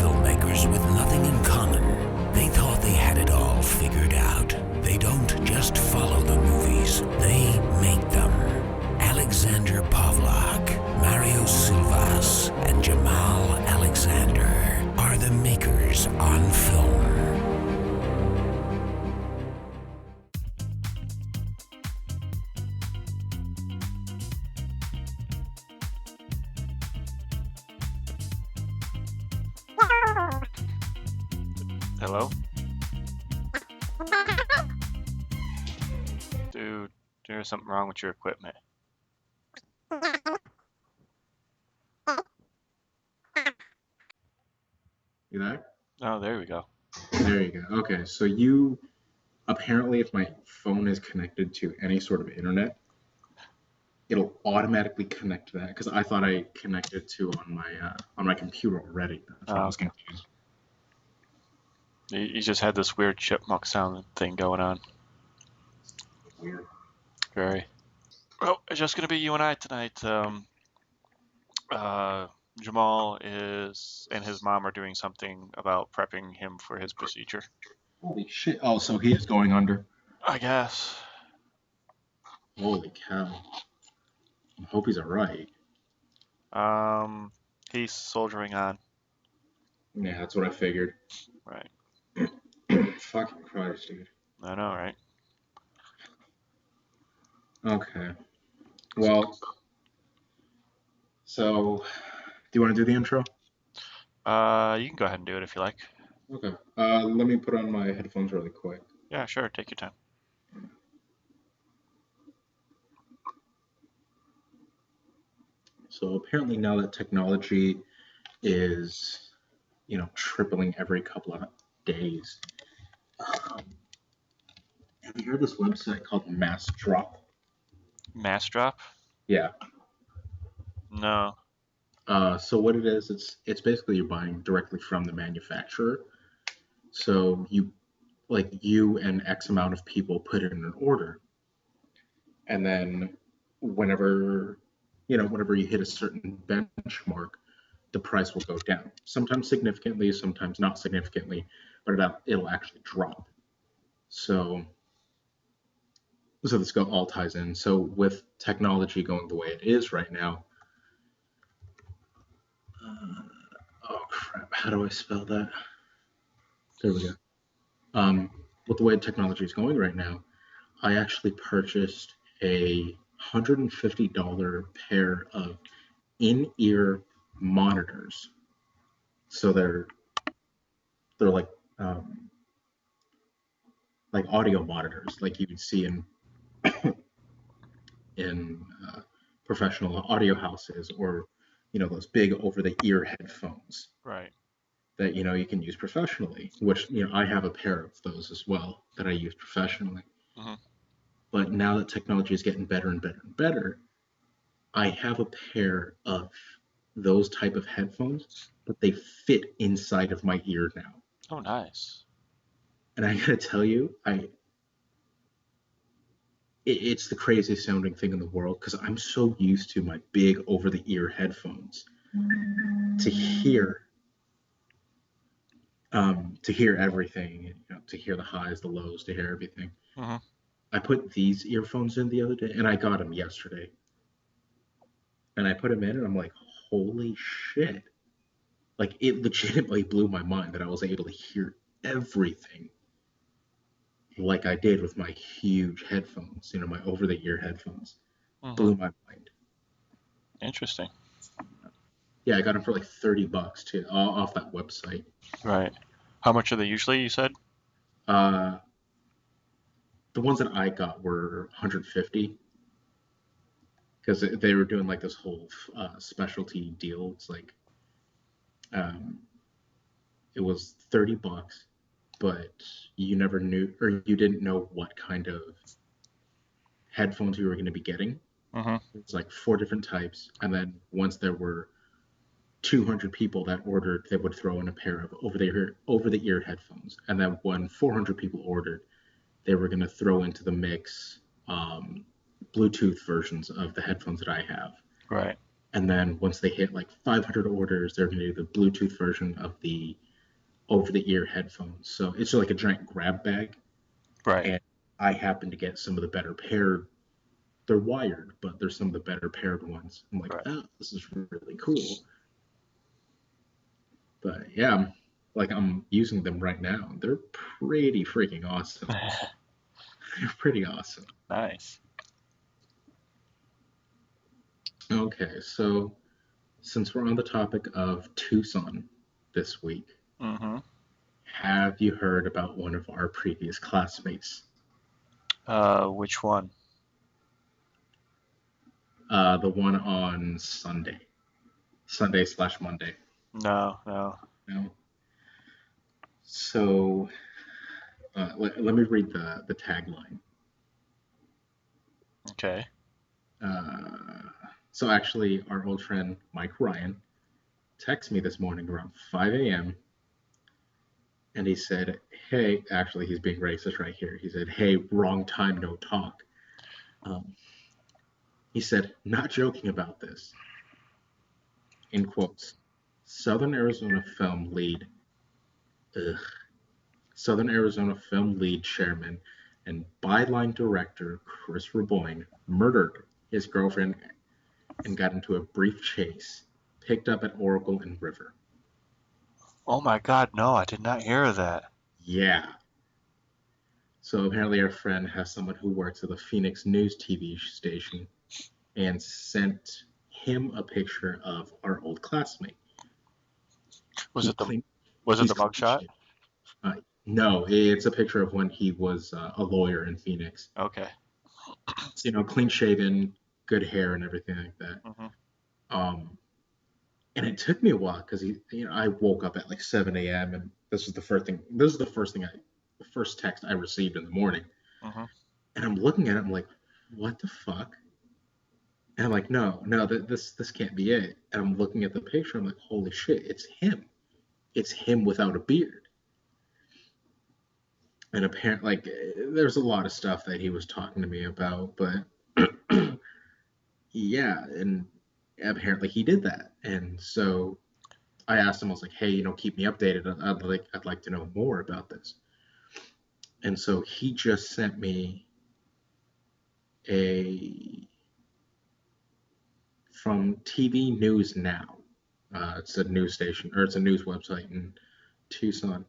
filmmakers with nothing in common. They thought they had it all figured out. They don't just follow the movies, they make them. Alexander Pavlak, Mario Silvas, and Jamal Alexander are the makers on film. Hello? Dude, there's something wrong with your equipment. You there? Oh, there we go. There you go. Okay, so you apparently, if my phone is connected to any sort of internet, it'll automatically connect to that because I thought I connected to on my computer already. That's why I was Okay. confused. You just had this weird chipmunk sound thing going on. Weird. Very. Well, it's just gonna be you and I tonight. Jamal and his mom are doing something about prepping him for his procedure. Holy shit! Oh, so he is going under. I guess. Holy cow! I hope he's alright. He's soldiering on. Yeah, that's what I figured. Right. Fucking Christ, dude. I know, right? Okay. Well, so do you want to do the intro? You can go ahead and do it if you like. Okay. Let me put on my headphones really quick. Yeah, sure. Take your time. So apparently now that technology is, tripling every couple of days. Have you heard of this website called Mass Drop? Mass drop? Yeah. No. So what it is, it's basically you're buying directly from the manufacturer. So you and X amount of people put in an order, and then whenever you hit a certain benchmark, the price will go down. Sometimes significantly, sometimes not significantly, but it'll actually drop. So this all ties in. So with technology going the way it is right now, oh crap, how do I spell that? There we go. With the way technology is going right now, I actually purchased a $150 pair of in-ear monitors. So they're like audio monitors, like you would see in professional audio houses, or those big over-the-ear headphones Right. that you can use professionally. Which I have a pair of those as well that I use professionally. Mm-hmm. But now that technology is getting better and better and better, I have a pair of those type of headphones, but they fit inside of my ear now. Oh, nice. And I gotta tell you, it's the craziest sounding thing in the world because I'm so used to my big over-the-ear headphones to hear everything, to hear the highs, the lows, to hear everything. Mm-hmm. I put these earphones in the other day, and I got them yesterday. And I put them in, and I'm like, holy shit. Like, it legitimately blew my mind that I was able to hear everything like I did with my huge headphones, my over-the-ear headphones. Mm-hmm. Blew my mind. Interesting. Yeah, I got them for like $30 too, off that website. Right. How much are they usually, you said? The ones that I got were $150 because they were doing like this whole specialty deal. It's like it was $30, but you never knew, or you didn't know what kind of headphones you were going to be getting. Mm-hmm. It's like 4 different types, and then once there were 200 people that ordered, they would throw in a pair of over-the-ear headphones, and then when 400 people ordered, they were going to throw into the mix Bluetooth versions of the headphones that I have. Right. And then once they hit like 500 orders, they're going to do the Bluetooth version of the over-the-ear headphones. So it's like a giant grab bag. Right. And I happen to get some of the better paired. They're wired, but they're some of the better paired ones. I'm like, Right. oh, this is really cool. But yeah, I'm using them right now. They're pretty freaking awesome. They're pretty awesome. Nice. Okay, so since we're on the topic of Tucson this week, Mm-hmm. have you heard about one of our previous classmates? Which one? The one on Sunday/Monday. No. No. So let me read the tagline. Okay. So actually, our old friend Mike Ryan texted me this morning around 5 a.m. and he said, hey, actually, he's being racist right here. He said, hey, wrong time, no talk. He said, not joking about this. In quotes, Southern Arizona film lead chairman and byline director Chris Raboin murdered his girlfriend and got into a brief chase, picked up at Oracle and River. Oh my God, no, I did not hear of that. Yeah. So apparently our friend has someone who works at the Phoenix News TV station and sent him a picture of our old classmate. Was it the mugshot? No, it's a picture of when he was a lawyer in Phoenix. Okay. So, clean shaven, good hair, and everything like that. Mm-hmm. And it took me a while because I woke up at like 7 a.m. and this was the first text I received in the morning. Mm-hmm. And I'm looking at it, I'm like, what the fuck? And I'm like, no, this can't be it. And I'm looking at the picture, I'm like, holy shit, it's him. It's him without a beard. And apparently, there's a lot of stuff that he was talking to me about, but yeah, and apparently he did that. And so I asked him, I was like, hey, keep me updated. I'd like to know more about this. And so he just sent me from TV News Now. It's a news station, or it's a news website in Tucson.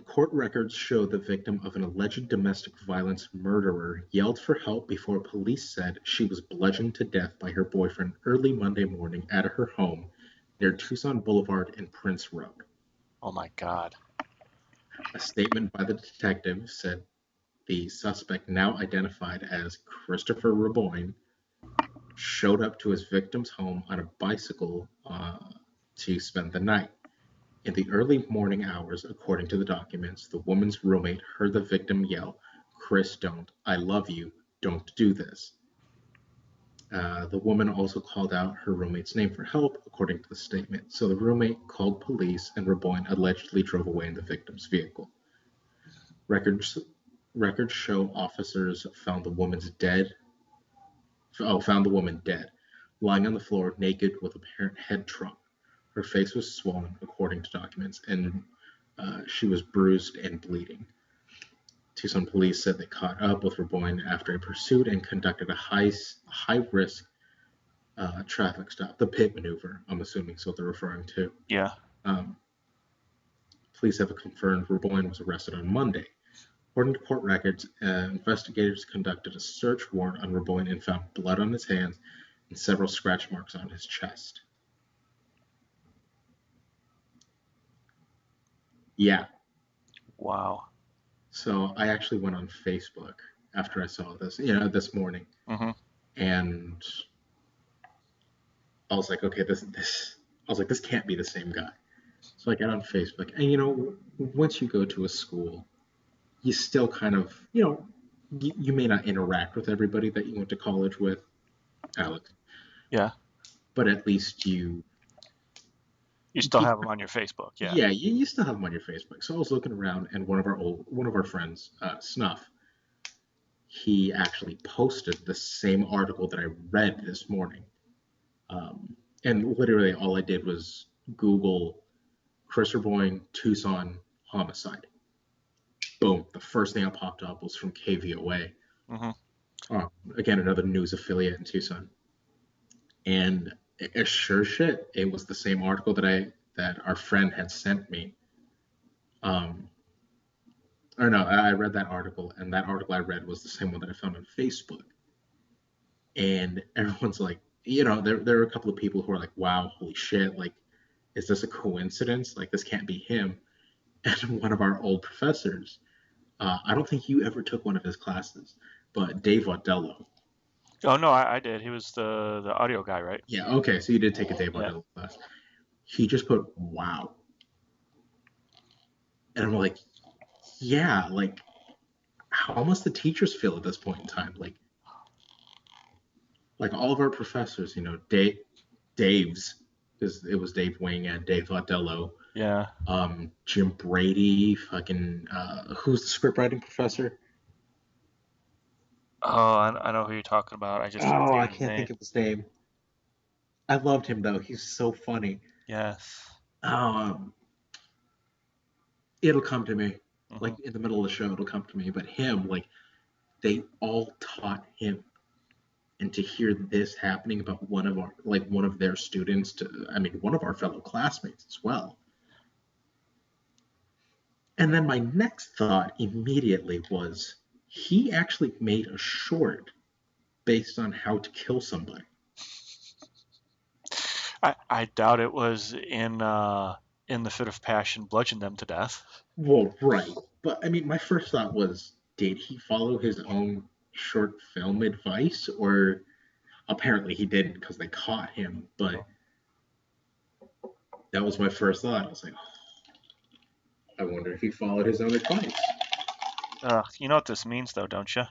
Court records show the victim of an alleged domestic violence murderer yelled for help before police said she was bludgeoned to death by her boyfriend early Monday morning at her home near Tucson Boulevard and Prince Road. Oh my God. A statement by the detective said the suspect, now identified as Christopher Raboin, showed up to his victim's home on a bicycle to spend the night. In the early morning hours, according to the documents, the woman's roommate heard the victim yell, "Chris, don't. I love you. Don't do this." The woman also called out her roommate's name for help, according to the statement. So the roommate called police, and Raboin allegedly drove away in the victim's vehicle. Records show officers found the woman dead, lying on the floor, naked with apparent head trauma. Her face was swollen, according to documents, and she was bruised and bleeding. Tucson police said they caught up with Raboin after a pursuit and conducted a high-risk traffic stop, the pit maneuver, I'm assuming is what they're referring to. Yeah. Police have confirmed Raboin was arrested on Monday. According to court records, investigators conducted a search warrant on Raboin and found blood on his hands and several scratch marks on his chest. Yeah. Wow. So I actually went on Facebook after I saw this, this morning, and I was like, okay, this can't be the same guy. So I got on Facebook, and once you go to a school, you still kind of, you may not interact with everybody that you went to college with, Alex. Yeah. But at least you still have them on your Facebook. Yeah. Yeah, you still have them on your Facebook. So I was looking around, and one of our friends, Snuff, he actually posted the same article that I read this morning. And literally all I did was Google Chris Raboin, Tucson homicide. Boom. The first thing that popped up was from KVOA. Mm-hmm. Again, another news affiliate in Tucson. And as sure shit, it was the same article that our friend had sent me. Or no, I read that article, and that article I read was the same one that I found on Facebook. And everyone's like, there are a couple of people who are like, wow, holy shit, like, is this a coincidence? Like, this can't be him. And one of our old professors, I don't think you ever took one of his classes, but Dave Audello. Oh no, I did. He was the audio guy, right? Yeah, okay, so you did take a Dave Yeah. Audello class. He just put, wow. And I'm like, yeah, like, how must the teachers feel at this point in time? Like all of our professors, Dave's, because it was Dave Wing and Dave Audello, Yeah. Jim Brady, fucking, who's the script writing professor? Oh, I know who you're talking about. I just can't Oh, think I of his can't name. think of his name. I loved him though. He's so funny. Yes. Um, it'll come to me. Mm-hmm. Like in the middle of the show, it'll come to me. But him, like, they all taught him. And to hear this happening about one of their students one of our fellow classmates as well. And then my next thought immediately was he actually made a short based on how to kill somebody. I doubt it was in the fit of passion bludgeon them to death. Well, right. But I mean, my first thought was, did he follow his own short film advice? Or apparently he didn't because they caught him. But that was my first thought. I was like, I wonder if he followed his own advice. You know what this means, though, don't you?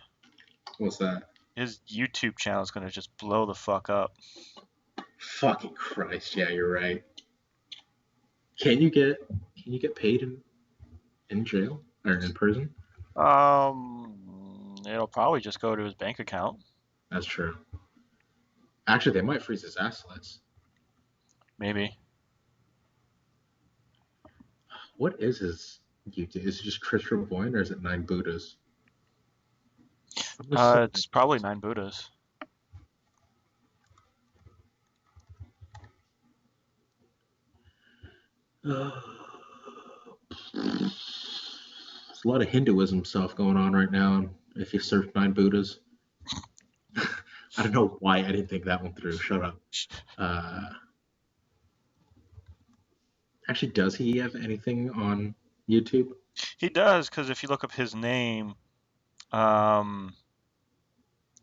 What's that? His YouTube channel is gonna just blow the fuck up. Fucking Christ! Yeah, you're right. Can you get paid in jail or in prison? It'll probably just go to his bank account. That's true. Actually, they might freeze his assets. Maybe. What is his YouTube? Is it just Chris Raboin or is it Nine Buddhas? It's probably 9 Buddhas. There's a lot of Hinduism stuff going on right now. If you search Nine Buddhas, I don't know why I didn't think that one through. Shut up. Actually, does he have anything on YouTube? He does, because if you look up his name,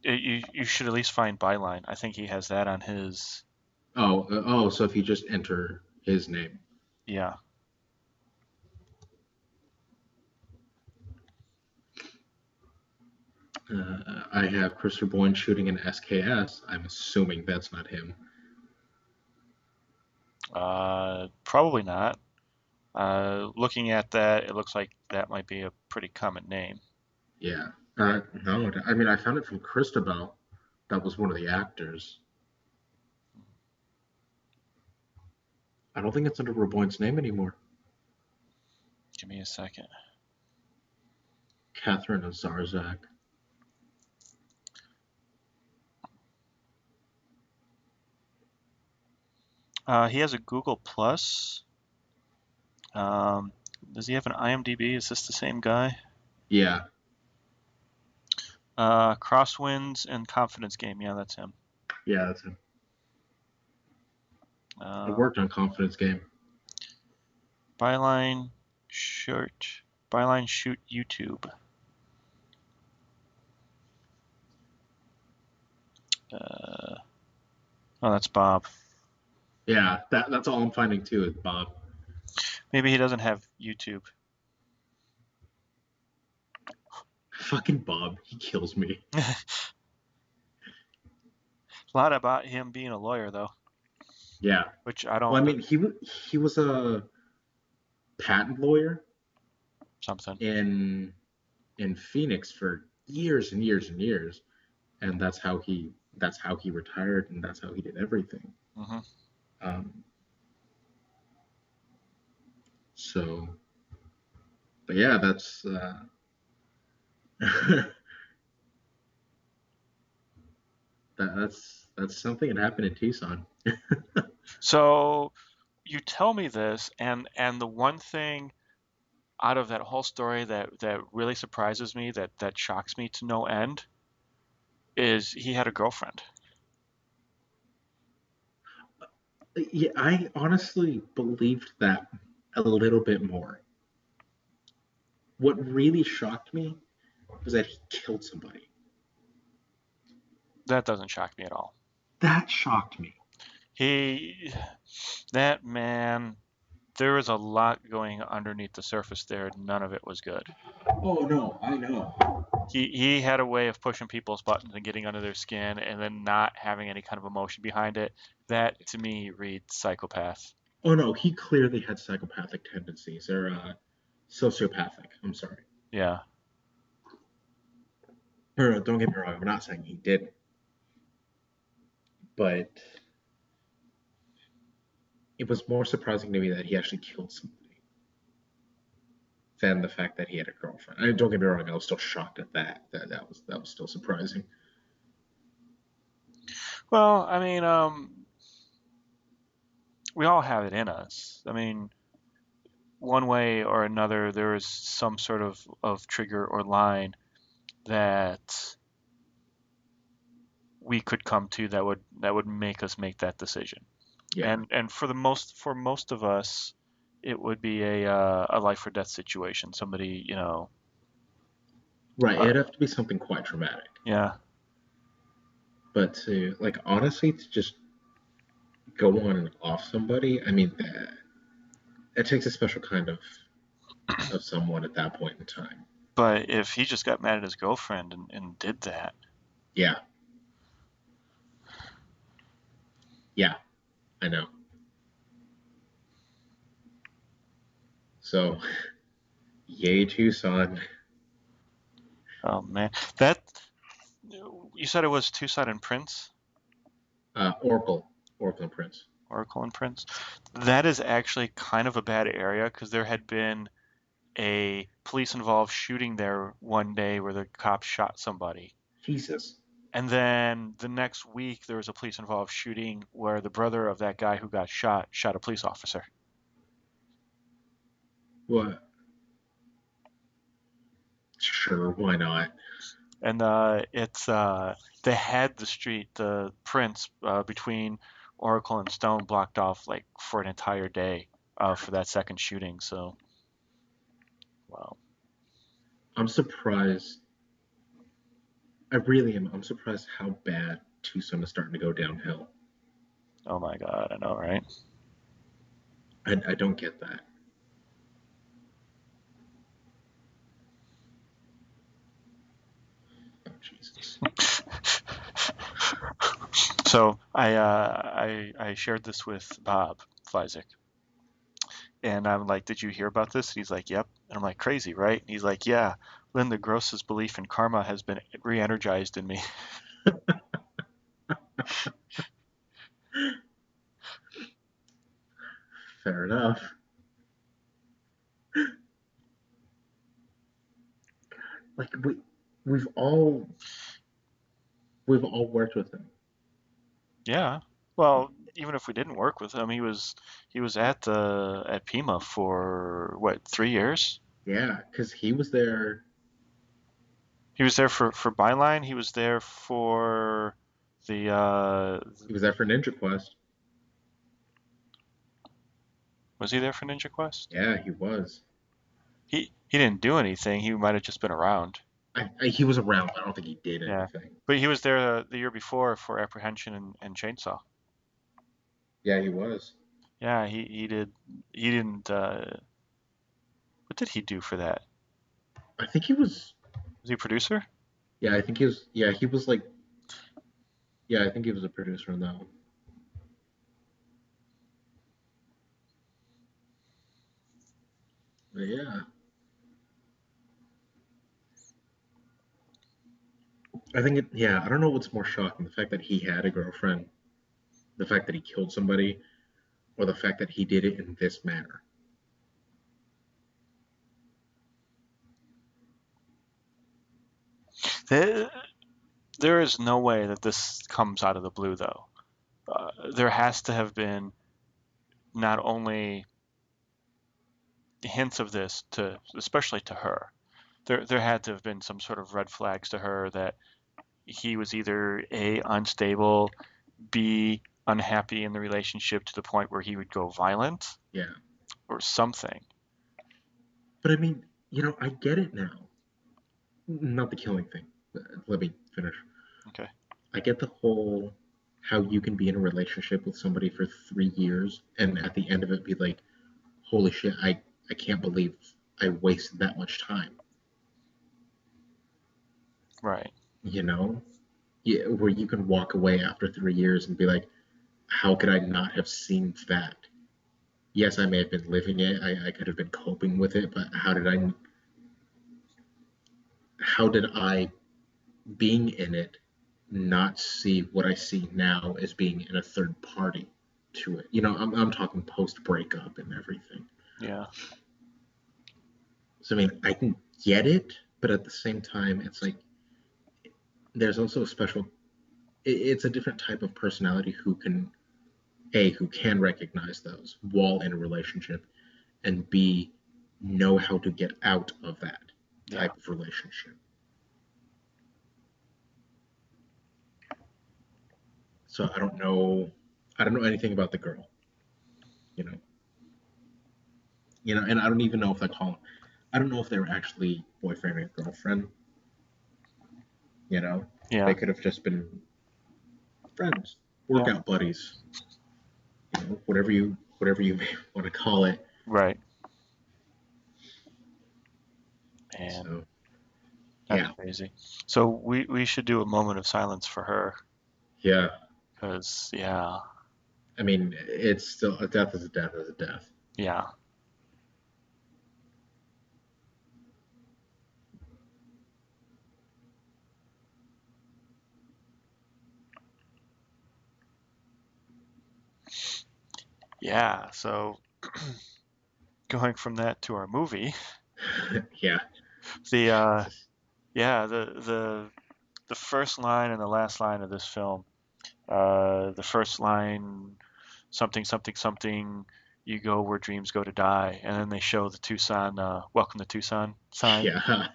you should at least find Byline. I think he has that on his. So if you just enter his name. Yeah. I have Christopher Boyne shooting an SKS. I'm assuming that's not him. Probably not. Looking at that, it looks like that might be a pretty common name. Yeah. No, I mean, I found it from Christabel. That was one of the actors. I don't think it's under Raboin's name anymore. Give me a second. Catherine Zarzak. He has a Google Plus. Does he have an IMDb? Is this the same guy? Yeah. Crosswinds and Confidence Game. Yeah, that's him. Yeah, that's him. I worked on Confidence Game. Byline shoot YouTube. That's Bob. Yeah, that's all I'm finding too is Bob. Maybe he doesn't have YouTube. Fucking Bob, he kills me. A lot about him being a lawyer, though. Yeah. Which I don't. Well, I mean, he was a patent lawyer. Something. In Phoenix for years and years and years, and that's how he retired, and that's how he did everything. Hmm. Um, so, but yeah, that's that's something that happened in Tucson. So you tell me this, and the one thing out of that whole story that really surprises me, that shocks me to no end, is he had a girlfriend. Yeah, I honestly believed that a little bit more. What really shocked me was that he killed somebody. That doesn't shock me at all. That shocked me. He, that man, there was a lot going underneath the surface there. None of it was good. Oh no, I know. He had a way of pushing people's buttons and getting under their skin and then not having any kind of emotion behind it. That to me reads psychopath. Oh no, he clearly had psychopathic tendencies, or sociopathic. I'm sorry. Yeah. Or, don't get me wrong. I'm not saying he didn't, but it was more surprising to me that he actually killed somebody than the fact that he had a girlfriend. I mean, don't get me wrong. I was still shocked at that. That was still surprising. Well, I mean, we all have it in us. I mean, one way or another, there is some sort of trigger or line that we could come to that would make us make that decision. Yeah. And for most of us, it would be a life or death situation. Somebody, Right. uh, It'd have to be something quite traumatic. yeah. But to like honestly to just go on and off somebody, I mean that it takes a special kind of someone at that point in time. But if he just got mad at his girlfriend and did that, Yeah. Yeah. I know. So, yay Tucson. oh man, that you said it was Tucson and Prince, Oracle and Prince. Oracle and Prince. That is actually kind of a bad area because there had been a police involved shooting there one day where the cops shot somebody. Jesus. And then the next week there was a police involved shooting where the brother of that guy who got shot a police officer. What? Sure, why not? And it's they had the street, the Prince, between Oracle and Stone blocked off like for an entire day for that second shooting. So, wow. I'm surprised. I really am. I'm surprised how bad Tucson is starting to go downhill. Oh my God, I know, right? I don't get that. Oh, Jesus. So I shared this with Bob Fleisig, and I'm like, "Did you hear about this?" And he's like, "Yep." And I'm like, "Crazy, right?" And he's like, "Yeah, Linda Gross's belief in karma has been re-energized in me." Fair enough. Like we've all we've all worked with him. Yeah. Well, even if we didn't work with him, he was at Pima for what, 3 years? Yeah, because he was there. He was there for Byline. He was there for the He was there for Ninja Quest. was he there for Ninja Quest? Yeah, he was. He didn't do anything. He might have just been around. He was around, but I don't think he did Yeah. anything. But he was there the year before for Apprehension and Chainsaw. Yeah, he was. Yeah, he did. He didn't. What did he do for that? I think he was. Was he a producer? Yeah, I think he was. Yeah, he was like. Yeah, I think he was a producer on that one. But yeah, I think it. Yeah, I don't know what's more shocking: the fact that he had a girlfriend, The fact that he killed somebody, or the fact that he did it in this manner. There is no way that this comes out of the blue, though. There has to have been not only hints of this to, especially to her. There had to have been some sort of red flags to her that he was either A, unstable, B, unhappy in the relationship to the point where he would go violent, Yeah. or something. But I mean, I get it now. Not the killing thing. Let me finish. Okay. I get the whole how you can be in a relationship with somebody for 3 years and at the end of it be like, holy shit, I can't believe I wasted that much time. Right. Yeah, where you can walk away after 3 years and be like, how could I not have seen that? Yes, I may have been living it. I could have been coping with it, but how did I being in it not see what I see now as being in a third party to it? I'm talking post breakup and everything. Yeah. So I mean, I can get it, but at the same time, it's like there's also a special. It's a different type of personality who can recognize those while in a relationship, and B, know how to get out of that Yeah. type of relationship. So I don't know anything about the girl, you know, and I don't even know if I don't know if they were actually boyfriend and girlfriend. Yeah. They could have just been friends, Yeah. workout buddies, whatever you may want to call it. Right. And So that's yeah, crazy. So we should do a moment of silence for her, yeah. because yeah, I mean, it's still a death is a death is a death. yeah. Yeah, so going from that to our movie, Yeah. the yeah, the first line and the last line of this film, the first line, something something something, you go where dreams go to die, and then they show the Tucson, welcome to Tucson sign, Yeah.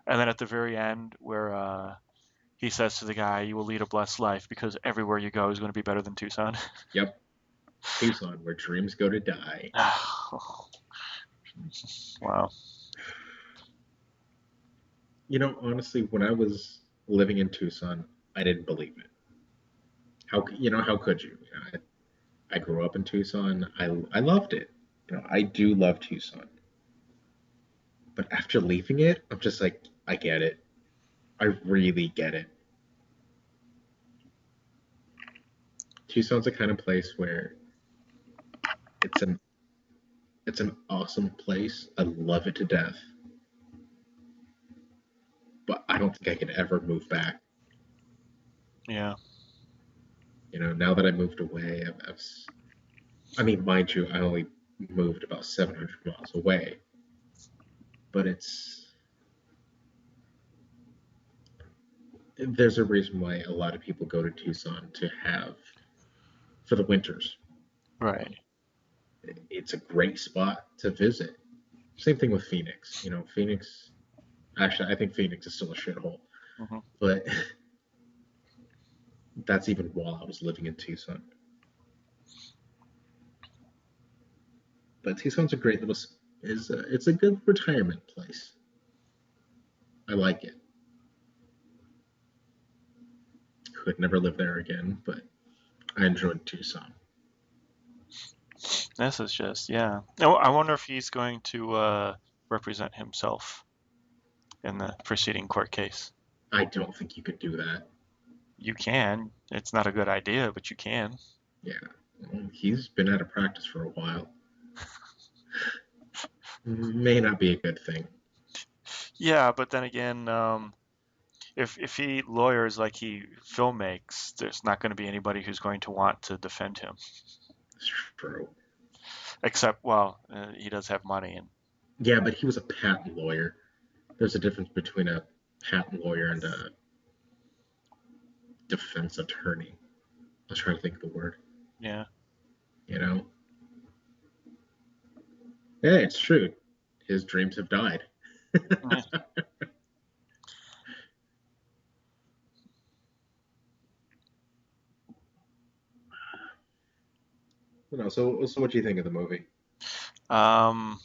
and then at the very end where he says to the guy, you will lead a blessed life because everywhere you go is going to be better than Tucson. Yep. Tucson, where dreams go to die. Wow. Honestly, when I was living in Tucson, I didn't believe it. How could you? I grew up in Tucson. I loved it. I do love Tucson. But after leaving it, I'm just like, I get it. I really get it. Tucson's the kind of place where it's an it's an awesome place. I love it to death. But I don't think I could ever move back. Yeah. Now that I moved away, I mean, mind you, I only moved about 700 miles away, but there's a reason why a lot of people go to Tucson for the winters. Right. It's a great spot to visit. Same thing with Phoenix. Phoenix, actually, I think Phoenix is still a shithole, Hmm. but that's even while I was living in Tucson. But Tucson's a great little, it's a good retirement place. I like it. Could never live there again, but I enjoyed Tucson. This is just, yeah. I wonder if he's going to represent himself in the preceding court case. I don't think you could do that. You can. It's not a good idea, but you can. Yeah, well, he's been out of practice for a while. May not be a good thing. Yeah, but then again, if he lawyers like he film makes, there's not going to be anybody who's going to want to defend him. It's true. Except, well, he does have money, and Yeah, but he was a patent lawyer. There's a difference between a patent lawyer and a defense attorney. I was trying to think of the word. yeah. You know? Yeah, it's true. His dreams have died. So what do you think of the movie? Um,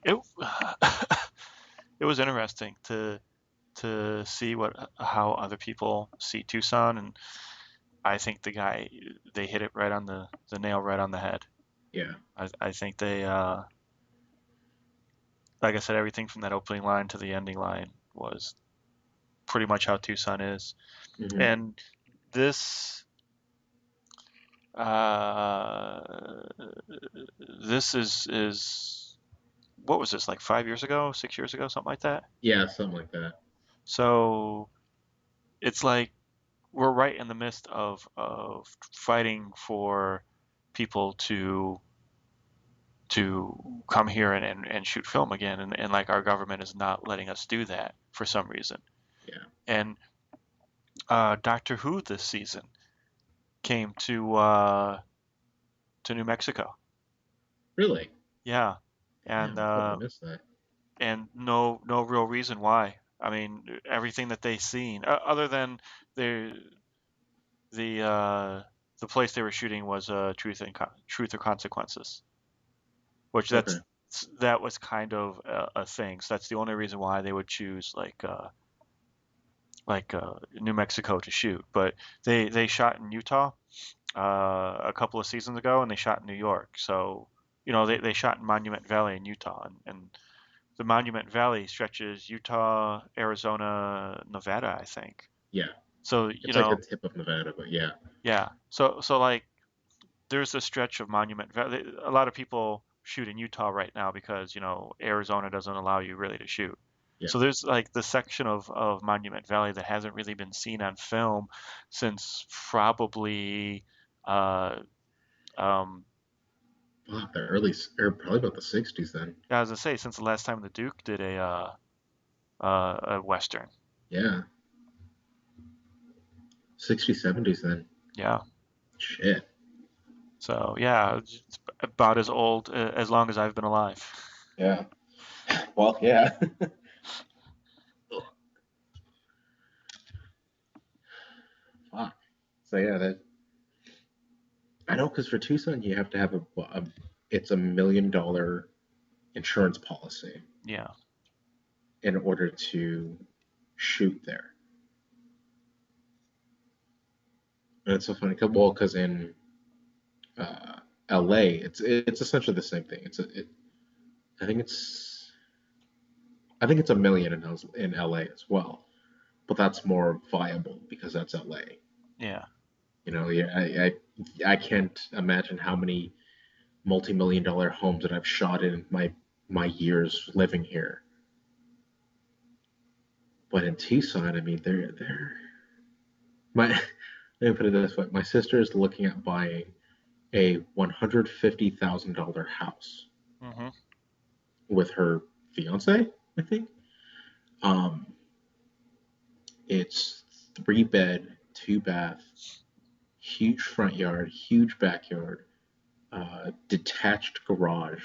it it was interesting to see how other people see Tucson, and I think they hit it right on the nail right on the head. Yeah. I think they like I said, everything from that opening line to the ending line was pretty much how Tucson is. Mm-hmm. And this uh, this is what was this, like 5 years ago, 6 years ago, something like that? Yeah, something like that. So it's like we're right in the midst of fighting for people to come here and shoot film again, and like our government is not letting us do that for some reason. Yeah. And Doctor Who this season came to New Mexico. Really? Yeah, Damn, and I totally missed that. no real reason why. I mean, everything that they seen, other than the the uh, the place they were shooting was Truth or Consequences, which Okay. that was kind of a thing. So that's the only reason why they would choose New Mexico to shoot. But they shot in Utah a couple of seasons ago, and they shot in New York. So they shot in Monument Valley in Utah, and the Monument Valley stretches Utah, Arizona, Nevada, I think. Yeah. So It's like the tip of Nevada, but yeah. yeah. So like there's a stretch of Monument Valley. A lot of people shoot in Utah right now because Arizona doesn't allow you really to shoot. Yeah. So there's like the section of Monument Valley that hasn't really been seen on film since probably uh, um, Wow, the early, or probably about the 60s then. yeah, as I say, since the last time the Duke did a Western. Yeah. 60s, 70s then. Yeah. Shit. So yeah, it's about as old as long as I've been alive. Yeah. Well, yeah. Fuck. So yeah, I know because for Tucson you have to have it's $1 million insurance policy Yeah. in order to shoot there. And it's so funny, because in uh, LA, it's essentially the same thing. I think it's $1 million in LA as well, but that's more viable because that's LA. Yeah. Yeah, I can't imagine how many multi-million-dollar homes that I've shot in my years living here. But in Tucson, I mean, they're my let me put it this way: my sister is looking at buying a $150,000 house Hmm. with her fiance, I think. Um, it's 3 bed, 2 bath, huge front yard, huge backyard, detached garage,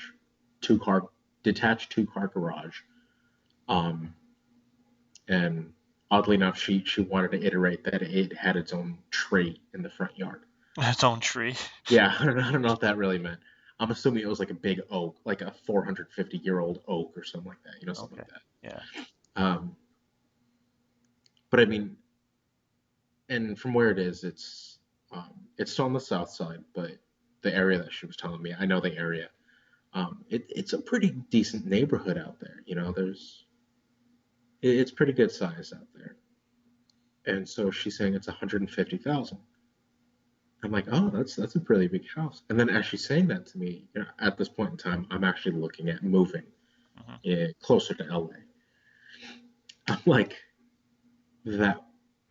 two car detached 2-car garage. Um, and oddly enough, she wanted to iterate that it had its own tree in the front yard. Its own tree. Yeah, I don't know what that really meant. I'm assuming it was like a big oak, like a 450-year-old oak or something like that, something Okay. like that. Yeah. But I mean, and from where it is, it's still on the south side, but the area that she was telling me, I know the area. It's a pretty decent neighborhood out there. It's pretty good size out there. And so she's saying it's 150,000. I'm like, oh, that's a pretty big house. And then as she's saying that to me, at this point in time, I'm actually looking at moving Hmm. closer to LA. I'm like, that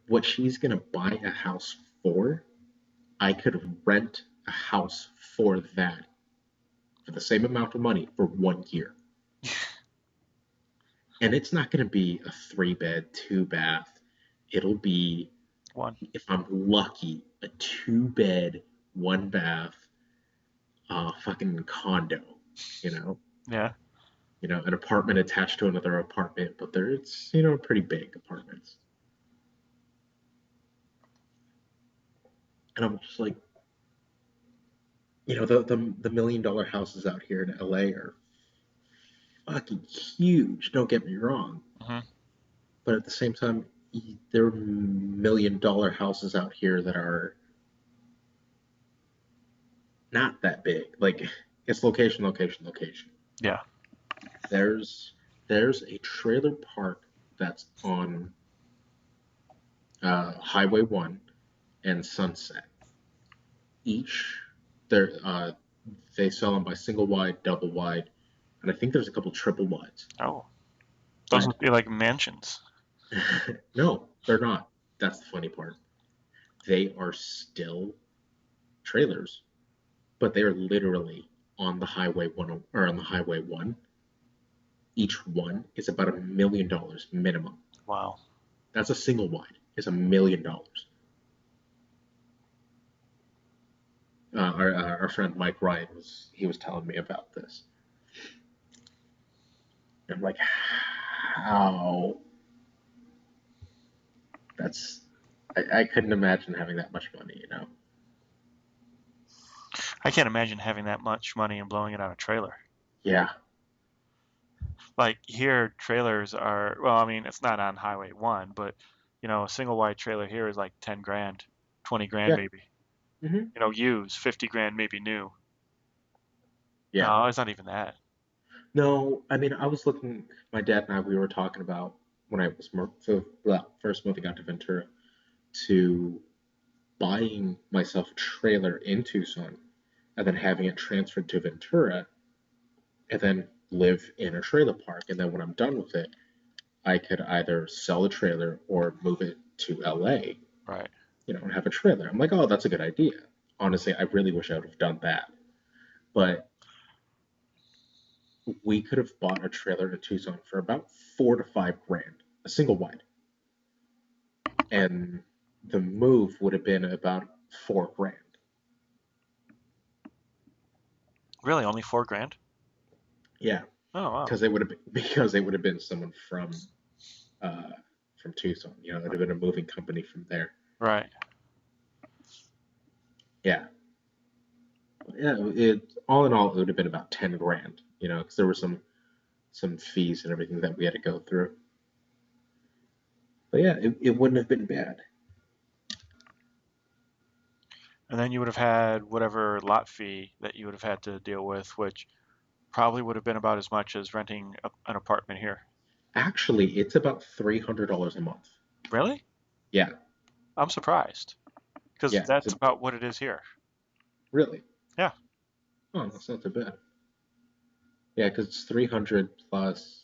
what she's gonna buy a house for, I could rent a house for that for the same amount of money for 1 year. And it's not gonna be a 3 bed, 2 bath. It'll be, One. if I'm lucky, a 2 bed, 1 bath, fucking condo, you know, Yeah. an apartment attached to another apartment, but it's, pretty big apartments. And I'm just like, the $1 million houses out here in LA are fucking huge. Don't get me wrong, Hmm. but at the same time, there are $1 million houses out here that are not that big. Like, it's location, location, location. Yeah. There's a trailer park that's on Highway 1 and Sunset. Each they're they sell them by single wide, double wide, and I think there's a couple triple wides. Oh, those But must be like mansions. no, they're not. That's the funny part. They are still trailers, but they are literally on the highway one, or on the highway 1. Each one is about $1 million minimum. Wow. That's a single wide. It's $1 million. Our friend Mike Ryan was telling me about this. And I'm like, how? That's I couldn't imagine having that much money. I can't imagine having that much money and blowing it on a trailer. Yeah, Like here, trailers are, well, I mean, it's not on Highway 1, but a single wide trailer here is like 10 grand, 20 grand yeah, maybe. hmm, Used, 50 grand maybe new. yeah. No, it's not even that. No, I mean, I was looking. My dad and I, we were talking about when I was first moving out to Ventura, to buying myself a trailer in Tucson and then having it transferred to Ventura and then live in a trailer park. And then when I'm done with it, I could either sell the trailer or move it to LA, Right. and have a trailer. I'm like, oh, that's a good idea. Honestly, I really wish I would have done that. But we could have bought a trailer in Tucson for about 4 to 5 grand, a single wide. And the move would have been about 4 grand. Really, only 4 grand? Yeah, Oh, wow. because it would have been someone uh, from Tucson. It would have been a moving company from there. Right. Yeah, yeah. It all in all, it would have been about 10 grand. Because there were some fees and everything that we had to go through. But yeah, it wouldn't have been bad. And then you would have had whatever lot fee that you would have had to deal with, which probably would have been about as much as renting an apartment here. Actually, it's about $300 a month. Really? Yeah, I'm surprised because yeah. that's about what it is here. Really? Yeah. Oh, that's not too bad. Yeah, because it's 300 plus.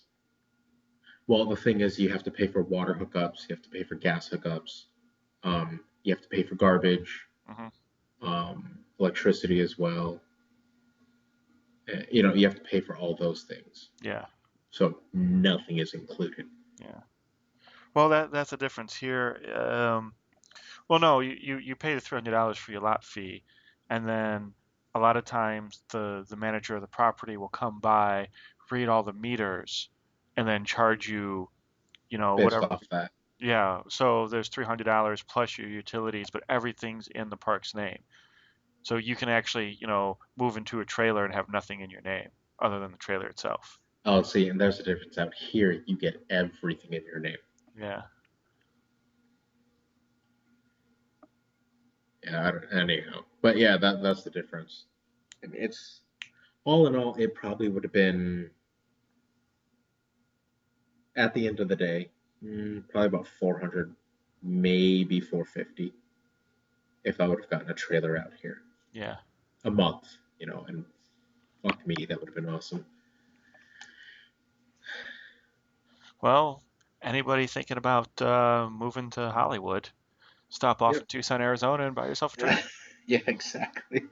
Well, the thing is, you have to pay for water hookups, you have to pay for gas hookups, you have to pay for garbage, Hmm. electricity as well. You have to pay for all those things. Yeah. So nothing is included. Yeah. Well, that's the difference here. Well, no, you pay the $300 for your lot fee, and then a lot of times the manager of the property will come by, read all the meters, and then charge you, Based whatever. off that. Yeah, so there's $300 plus your utilities, but everything's in the park's name. So you can actually, move into a trailer and have nothing in your name other than the trailer itself. Oh, see, and there's a difference out here. You get everything in your name. Yeah. Yeah, anyhow. But yeah, that's the difference. And it's all in all, it probably would have been, at the end of the day, probably about 400, maybe 450, if I would have gotten a trailer out here Yeah. a month, and fuck me, that would have been awesome. Well, anybody thinking about moving to Hollywood, stop off Yeah. in Tucson, Arizona, and buy yourself a train. Yeah, exactly.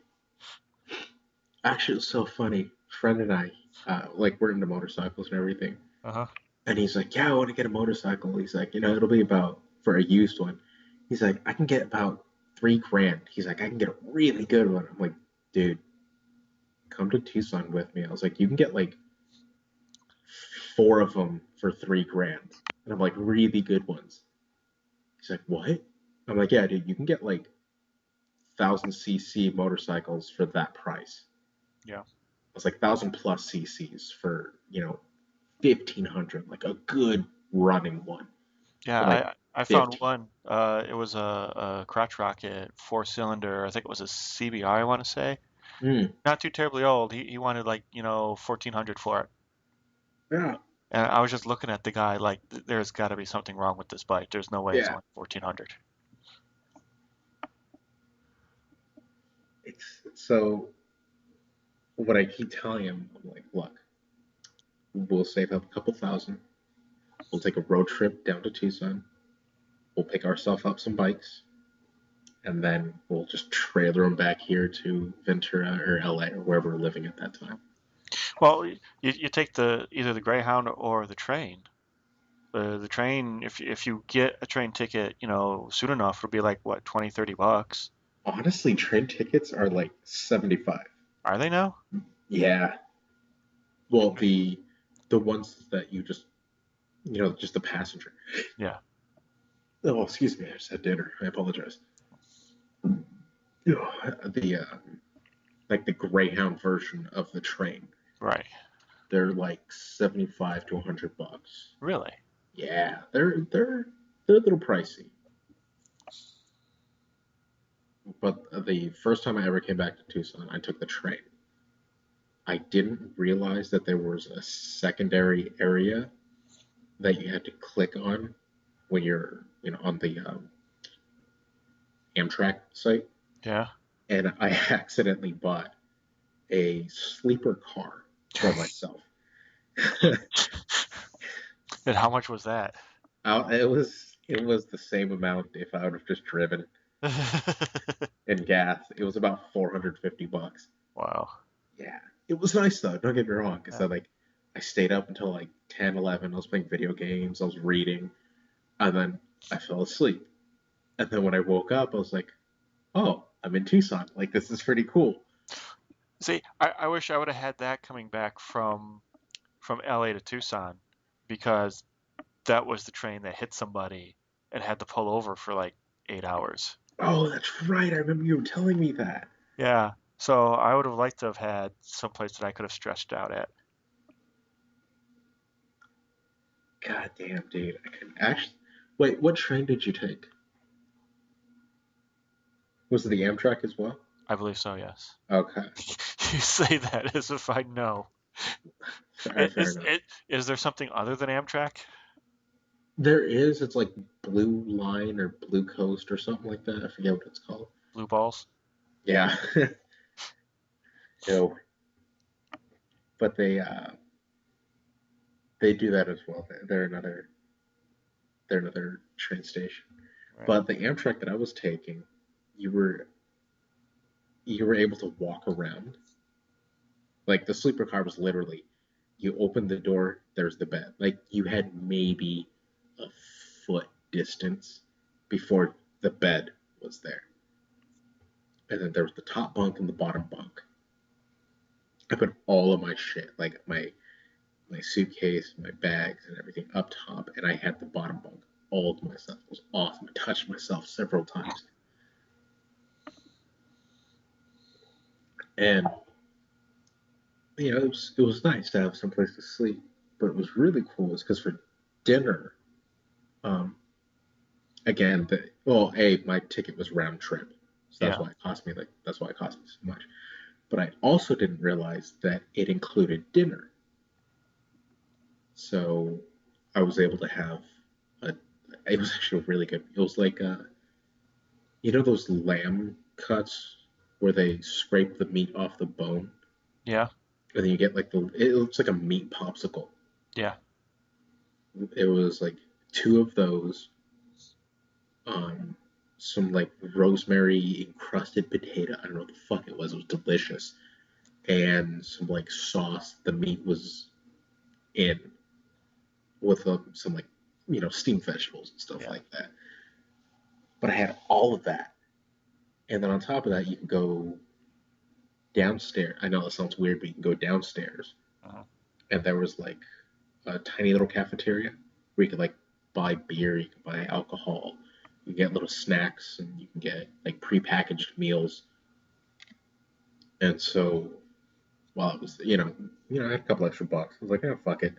Actually, it's so funny. Friend and I, like, we're into motorcycles and everything. Uh-huh. And he's like, yeah, I want to get a motorcycle. He's like, it'll be about, for a used one. He's like, I can get about $3,000. He's like, I can get a really good one. I'm like, dude, come to Tucson with me. I was like, you can get like 4 of them for $3,000. And I'm like, really good ones. He's like, what? I'm like, yeah, dude, you can get like 1,000cc motorcycles for that price. Yeah. It's like 1,000 plus cc's for 1,500, like a good running one. Yeah, For like I found 15. one. It was a crotch rocket, 4-cylinder. I think it was a CBR, I want to say. Mm, Not too terribly old. He wanted like 1,400 for it. yeah, And I was just looking at the guy like, there's got to be something wrong with this bike. There's no way it's yeah. only 1,400. It's so what I keep telling him, I'm like, look, we'll save up a couple thousand. We'll take a road trip down to Tucson. We'll pick ourselves up some bikes, and then we'll just trailer them back here to Ventura or LA or wherever we're living at that time. Well, you take either the Greyhound or the train. The train, if you get a train ticket, soon enough, it'll be like what, 20, $30. Honestly, train tickets are like 75. Are they now? Yeah. Well, the ones that you just just the passenger. Yeah. Oh, excuse me, I just had dinner. I apologize. The like the Greyhound version of the train. Right. They're like 75 to $100. Really? Yeah, they're a little pricey. But the first time I ever came back to Tucson, I took the train. I didn't realize that there was a secondary area that you had to click on when you're, on the Amtrak site, Yeah. and I accidentally bought a sleeper car for myself. And how much was that? It was the same amount if I would have just driven in gas. It was about $450. Wow. Yeah, it was nice though. Don't get me wrong, because Yeah. I stayed up until like 10, 11. I was playing video games. I was reading, and then I fell asleep. And then when I woke up, I was like, "Oh, I'm in Tucson. Like this is pretty cool." See, I wish I would have had that coming back from LA to Tucson, because that was the train that hit somebody and had to pull over for like 8 hours. Oh, that's right. I remember you were telling me that. Yeah. So I would have liked to have had someplace that I could have stretched out at. God damn, dude. I can actually. Wait, what train did you take? Was it the Amtrak as well? I believe so, yes. Okay, You say that as if I know. fair enough. Is there something other than Amtrak? There is. It's like Blue Line or Blue Coast or something like that. I forget what it's called. Blue balls? Yeah. No, but they do that as well. They're another train station. Right. But the Amtrak that I was taking, you were able to walk around. Like the sleeper car was literally, you open the door, there's the bed. Like you had maybe a foot distance before the bed was there. And then there was the top bunk and the bottom bunk. I put all of my shit, like my suitcase, my bags, and everything up top, and I had the bottom bunk all to myself. It was awesome. I touched myself several times, and it was nice to have some place to sleep. But it was really cool is because for dinner, um, again, my ticket was round trip, so Yeah. that's why it cost me so much. But I also didn't realize that it included dinner. So I was able to have it was actually really good. It was like, those lamb cuts where they scrape the meat off the bone, Yeah. and then you get like it looks like a meat popsicle. Yeah. It was like 2 of those, some like rosemary encrusted potato. I don't know what the fuck it was. It was delicious, and some like sauce the meat was in, with some like steamed vegetables and stuff Yeah. like that. But I had all of that, and then on top of that, you can go downstairs. I know that sounds weird, but you can go downstairs, Uh-huh. and there was like a tiny little cafeteria where you could like buy beer, you can buy alcohol, you can get little snacks, and you can get like prepackaged meals. And so while it was, I had a couple extra bucks. I was like, oh fuck it.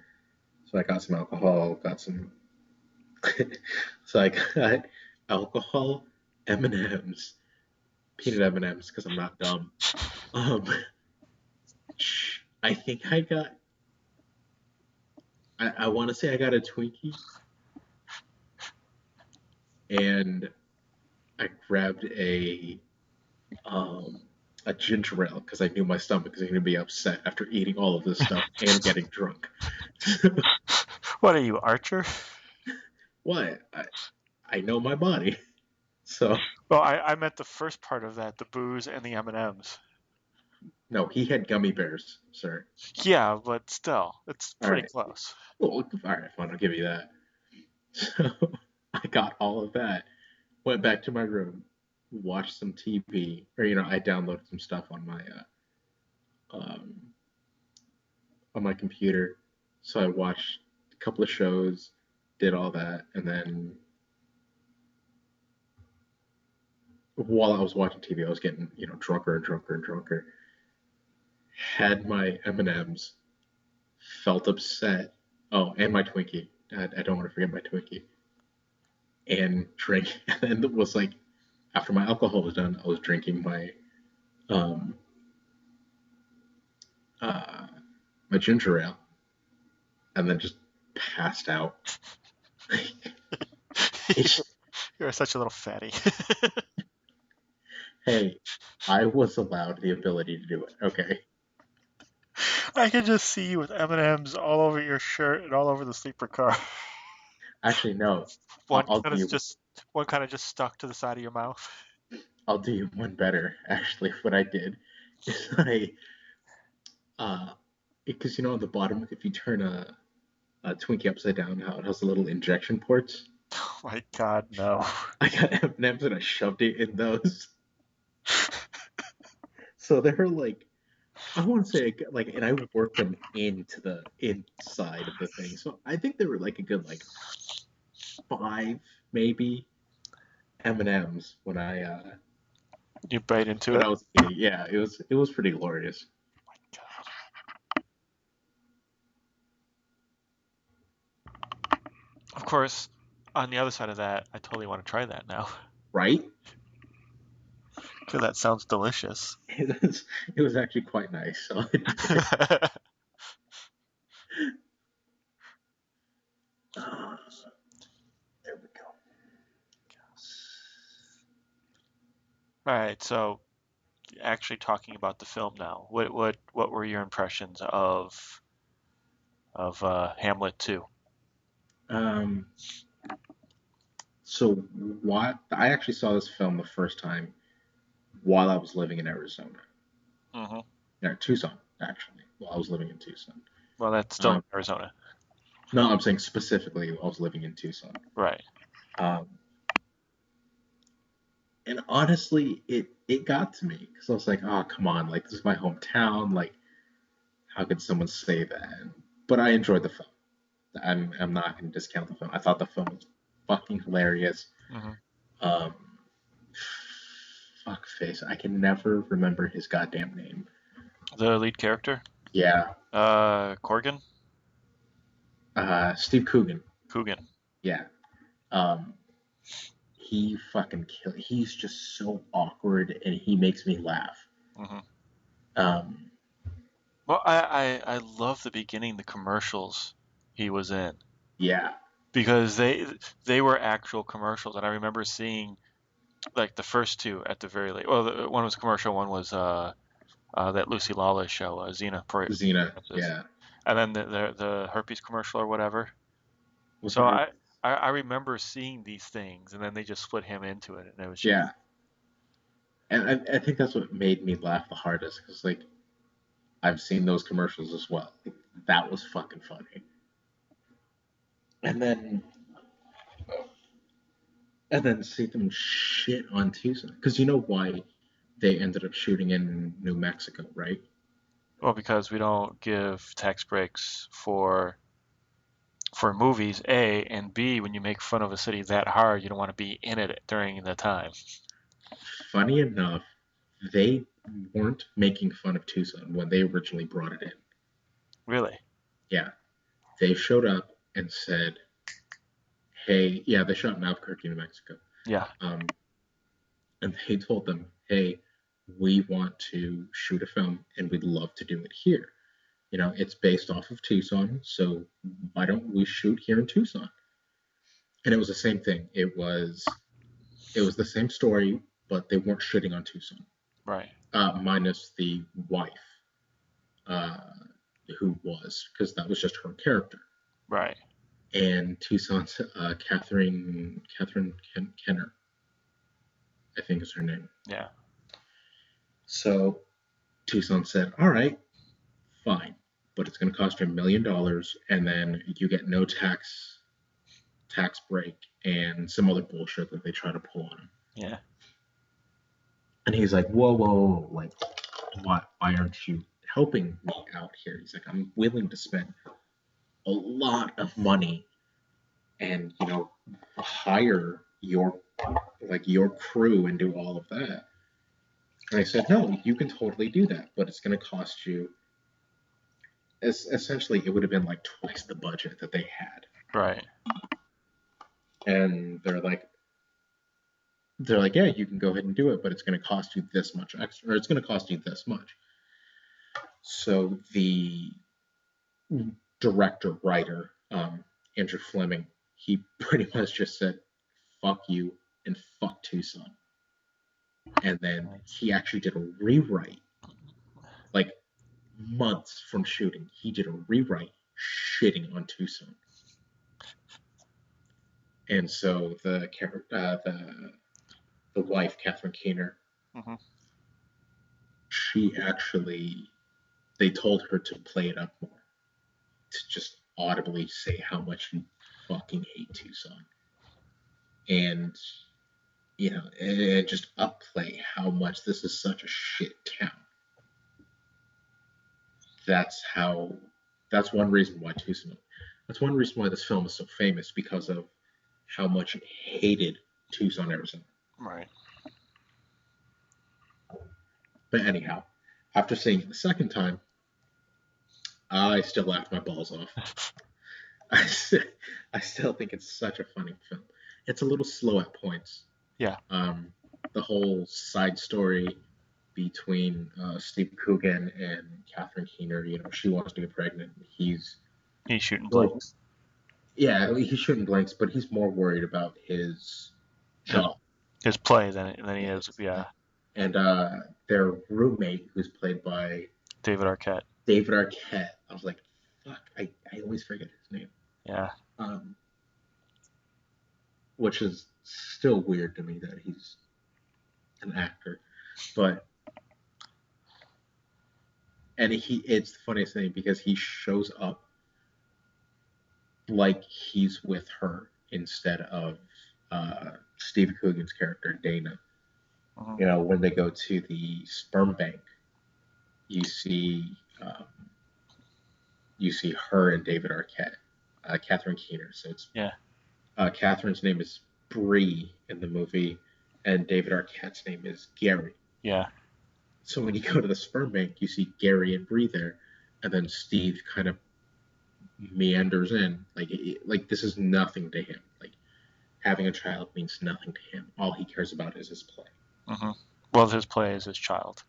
So I got some alcohol, got some. So I got alcohol, M&Ms, peanut M&Ms because I'm not dumb. Um, I think I got. I want to say I got a Twinkie, and I grabbed um, a ginger ale because I knew my stomach was going to be upset after eating all of this stuff and getting drunk. What are you, Archer? What? I know my body. So Well, I meant the first part of that, the booze and the M&Ms. no, he had gummy bears, sir. Yeah, but still, it's All pretty right. close. Well, all right, fine. I'll give you that. So I got all of that. Went back to my room, watched some TV, or I downloaded some stuff um, on my computer. So I watched a couple of shows, did all that, and then while I was watching TV, I was getting drunker and drunker and drunker. Had my M&Ms, felt upset. Oh, and my Twinkie. I don't want to forget my Twinkie. And drink, and then it was like after my alcohol was done, I was drinking um uh my ginger ale, and then just passed out. You're such a little fatty. Hey, I was allowed the ability to do it. Okay. I can just see you with M&Ms all over your shirt and all over the sleeper car. Actually, no. One I'll kind do of you. just one kind of just stuck to the side of your mouth. I'll do you one better. Actually, what I did is uh, because on the bottom, if you turn a Twinkie upside down, how it has the little injection ports. Oh my God, no. I got M&Ms and I shoved it in those. So they're like, I want to say like, and I worked them into the inside of the thing. So I think they were like a good like 5 maybe M&Ms You bite into when it? I was eating. Yeah, it was pretty glorious. Of course, on the other side of that, I totally want to try that now. Right? Because that sounds delicious. It was actually quite nice. So there we go. All right, so actually talking about the film now, what were your impressions of Hamlet 2? Um, so what I actually saw this film the first time while I was living in Arizona. Mm-hmm. Yeah, Tucson, actually. While I was living in Tucson. Well, that's still in Um, Arizona. no, I'm saying specifically while I was living in Tucson. Right. Um, and honestly, it got to me because I was like, oh come on, like this is my hometown. Like, how could someone say that? But I enjoyed the film. I'm not going to discount the film. I thought the film was fucking hilarious. Mm-hmm. Um, fuck face. I can never remember his goddamn name. The lead character? Yeah. Corgan? Steve Coogan. Coogan. Yeah. Um, he fucking he's just so awkward and he makes me laugh. Mm-hmm. Um, Well, I love the beginning, the commercials he was in, yeah. because they were actual commercials, and I remember seeing like the first two at the very late. Well, one was commercial, one was that Lucy Lawless show, Xena Xena. Princess, Yeah. and then the herpes commercial or whatever. Was So it? I remember seeing these things, and then they just split him into it, and it was just Yeah, and I think that's what made me laugh the hardest because like I've seen those commercials as well. Like, that was fucking funny. And then see them shit on Tucson because you know why they ended up shooting in New Mexico, right? well, because we don't give tax breaks for movies, A, and B, when you make fun of a city that hard, you don't want to be in it during the time. Funny enough, they weren't making fun of Tucson when they originally brought it in. Really? Yeah, they showed up and said, "Hey, yeah, they shot in Albuquerque, New Mexico." Yeah. And they told them, "Hey, we want to shoot a film, and we'd love to do it here. You know, it's based off of Tucson, so why don't we shoot here in Tucson?" And it was the same thing. It was the same story, but they weren't shitting on Tucson, Right. minus the wife, uh, who was because that was just her character. Right. And Tucson's Catherine Kenner, I think is her name. Yeah. So Tucson said, "All right, fine, but it's going to cost you $1 million, and then you get no tax break and some other bullshit that they try to pull on him." Yeah. And he's like, "Whoa, whoa, whoa, like, why aren't you helping me out here?" He's like, "I'm willing to spend a lot of money and hire your crew and do all of that." And I said, "No, you can totally do that, but it's going to cost you." Essentially, it would have been like twice the budget that they had. Right. And they're like, "Yeah, you can go ahead and do it, but it's going to cost you this much extra, or it's going to cost you this much." So the director, writer, Andrew Fleming, he pretty much just said, "Fuck you and fuck Tucson." And then he actually did a rewrite, like months from shooting. He did a rewrite shitting on Tucson. And so the wife, Catherine Keener, Mm-hmm. she actually, they told her to play it up more, to just audibly say how much you fucking hate Tucson. And, and just upplay how much this is such a shit town. That's one reason why Tucson, that's one reason why this film is so famous, because of how much it hated Tucson, Arizona. Right. But anyhow, after seeing it the second time, I still laughed my balls off. I still think it's such a funny film. It's a little slow at points. Yeah. The whole side story between Steve Coogan and Catherine Keener, she wants to get pregnant. He's shooting blanks. Yeah, he's shooting blanks, but he's more worried about his job. His play than he is. Yeah. And their roommate, who's played by David Arquette. I was like, fuck, I always forget his name. Yeah. Which is still weird to me that he's an actor. But it's the funniest thing because he shows up like he's with her instead of Steve Coogan's character, Dana. Mm-hmm. When they go to the sperm bank, you see her and David Arquette, Catherine Keener. So it's Catherine's name is Bree in the movie, and David Arquette's name is Gary. Yeah. So when you go to the sperm bank, you see Gary and Bree there, and then Steve kind of meanders in, like this is nothing to him. Like having a child means nothing to him. All he cares about is his play. Mm-hmm. Well, his play is his child.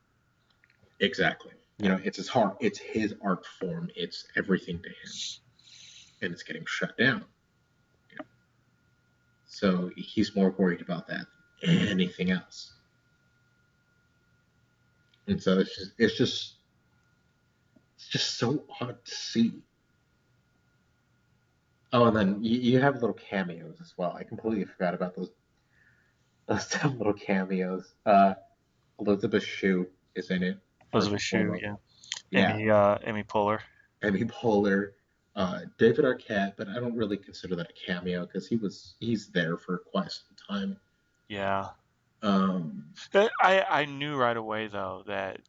Exactly. It's his heart. It's his art form. It's everything to him, and it's getting shut down. So he's more worried about that than anything else. And so it's just so odd to see. Oh, and then you have little cameos as well. I completely forgot about those dumb little cameos. Elizabeth Shue is in it, first Elizabeth and Shue, foremost. yeah. Yeah, Amy Poehler. Amy Poehler, David Arquette, but I don't really consider that a cameo because he's there for quite some time. Yeah. Um, I knew right away though that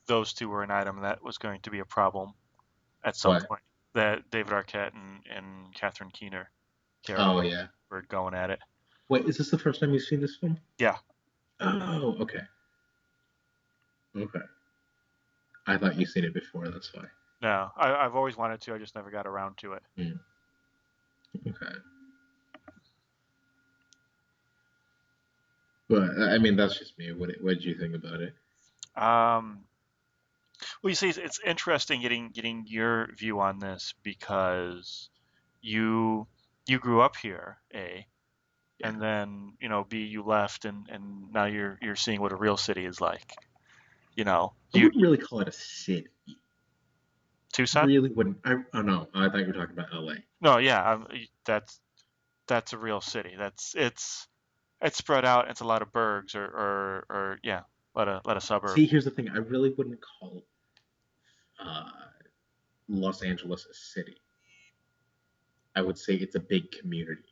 those two were an item that was going to be a problem at some what? point. That David Arquette and Catherine Keener Oh character yeah. were going at it. Wait, is this the first time you've seen this film? Yeah. Oh, okay, okay. I thought you'd seen it before. That's why. No, I've always wanted to. I just never got around to it. Hmm, okay, but I mean that's just me. What did you think about it? Um, well, you see, it's interesting getting your view on this because you you grew up here, A, Yeah, and then B, you left, and now you're seeing what a real city is like. I wouldn't really call it a city. Tucson. Really wouldn't. Oh no, I thought you were talking about L.A. No, yeah, that's a real city. It's spread out. It's a lot of burgs or yeah, a lot of See, suburbs. here's the thing. I really wouldn't call uh, Los Angeles a city. I would say it's a big community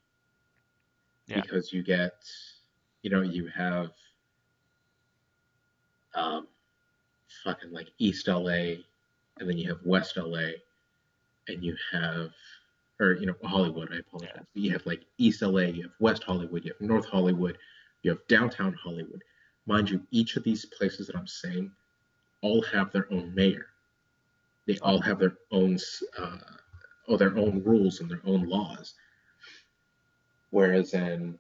Yeah, because you have um, fucking like East LA, and then you have West LA, and you have, or Hollywood. I yeah, apologize. But you have like East LA, you have West Hollywood, you have North Hollywood, you have downtown Hollywood. Mind you, each of these places that I'm saying all have their own mayor. They all uh-huh. have their own rules and their own laws. Whereas in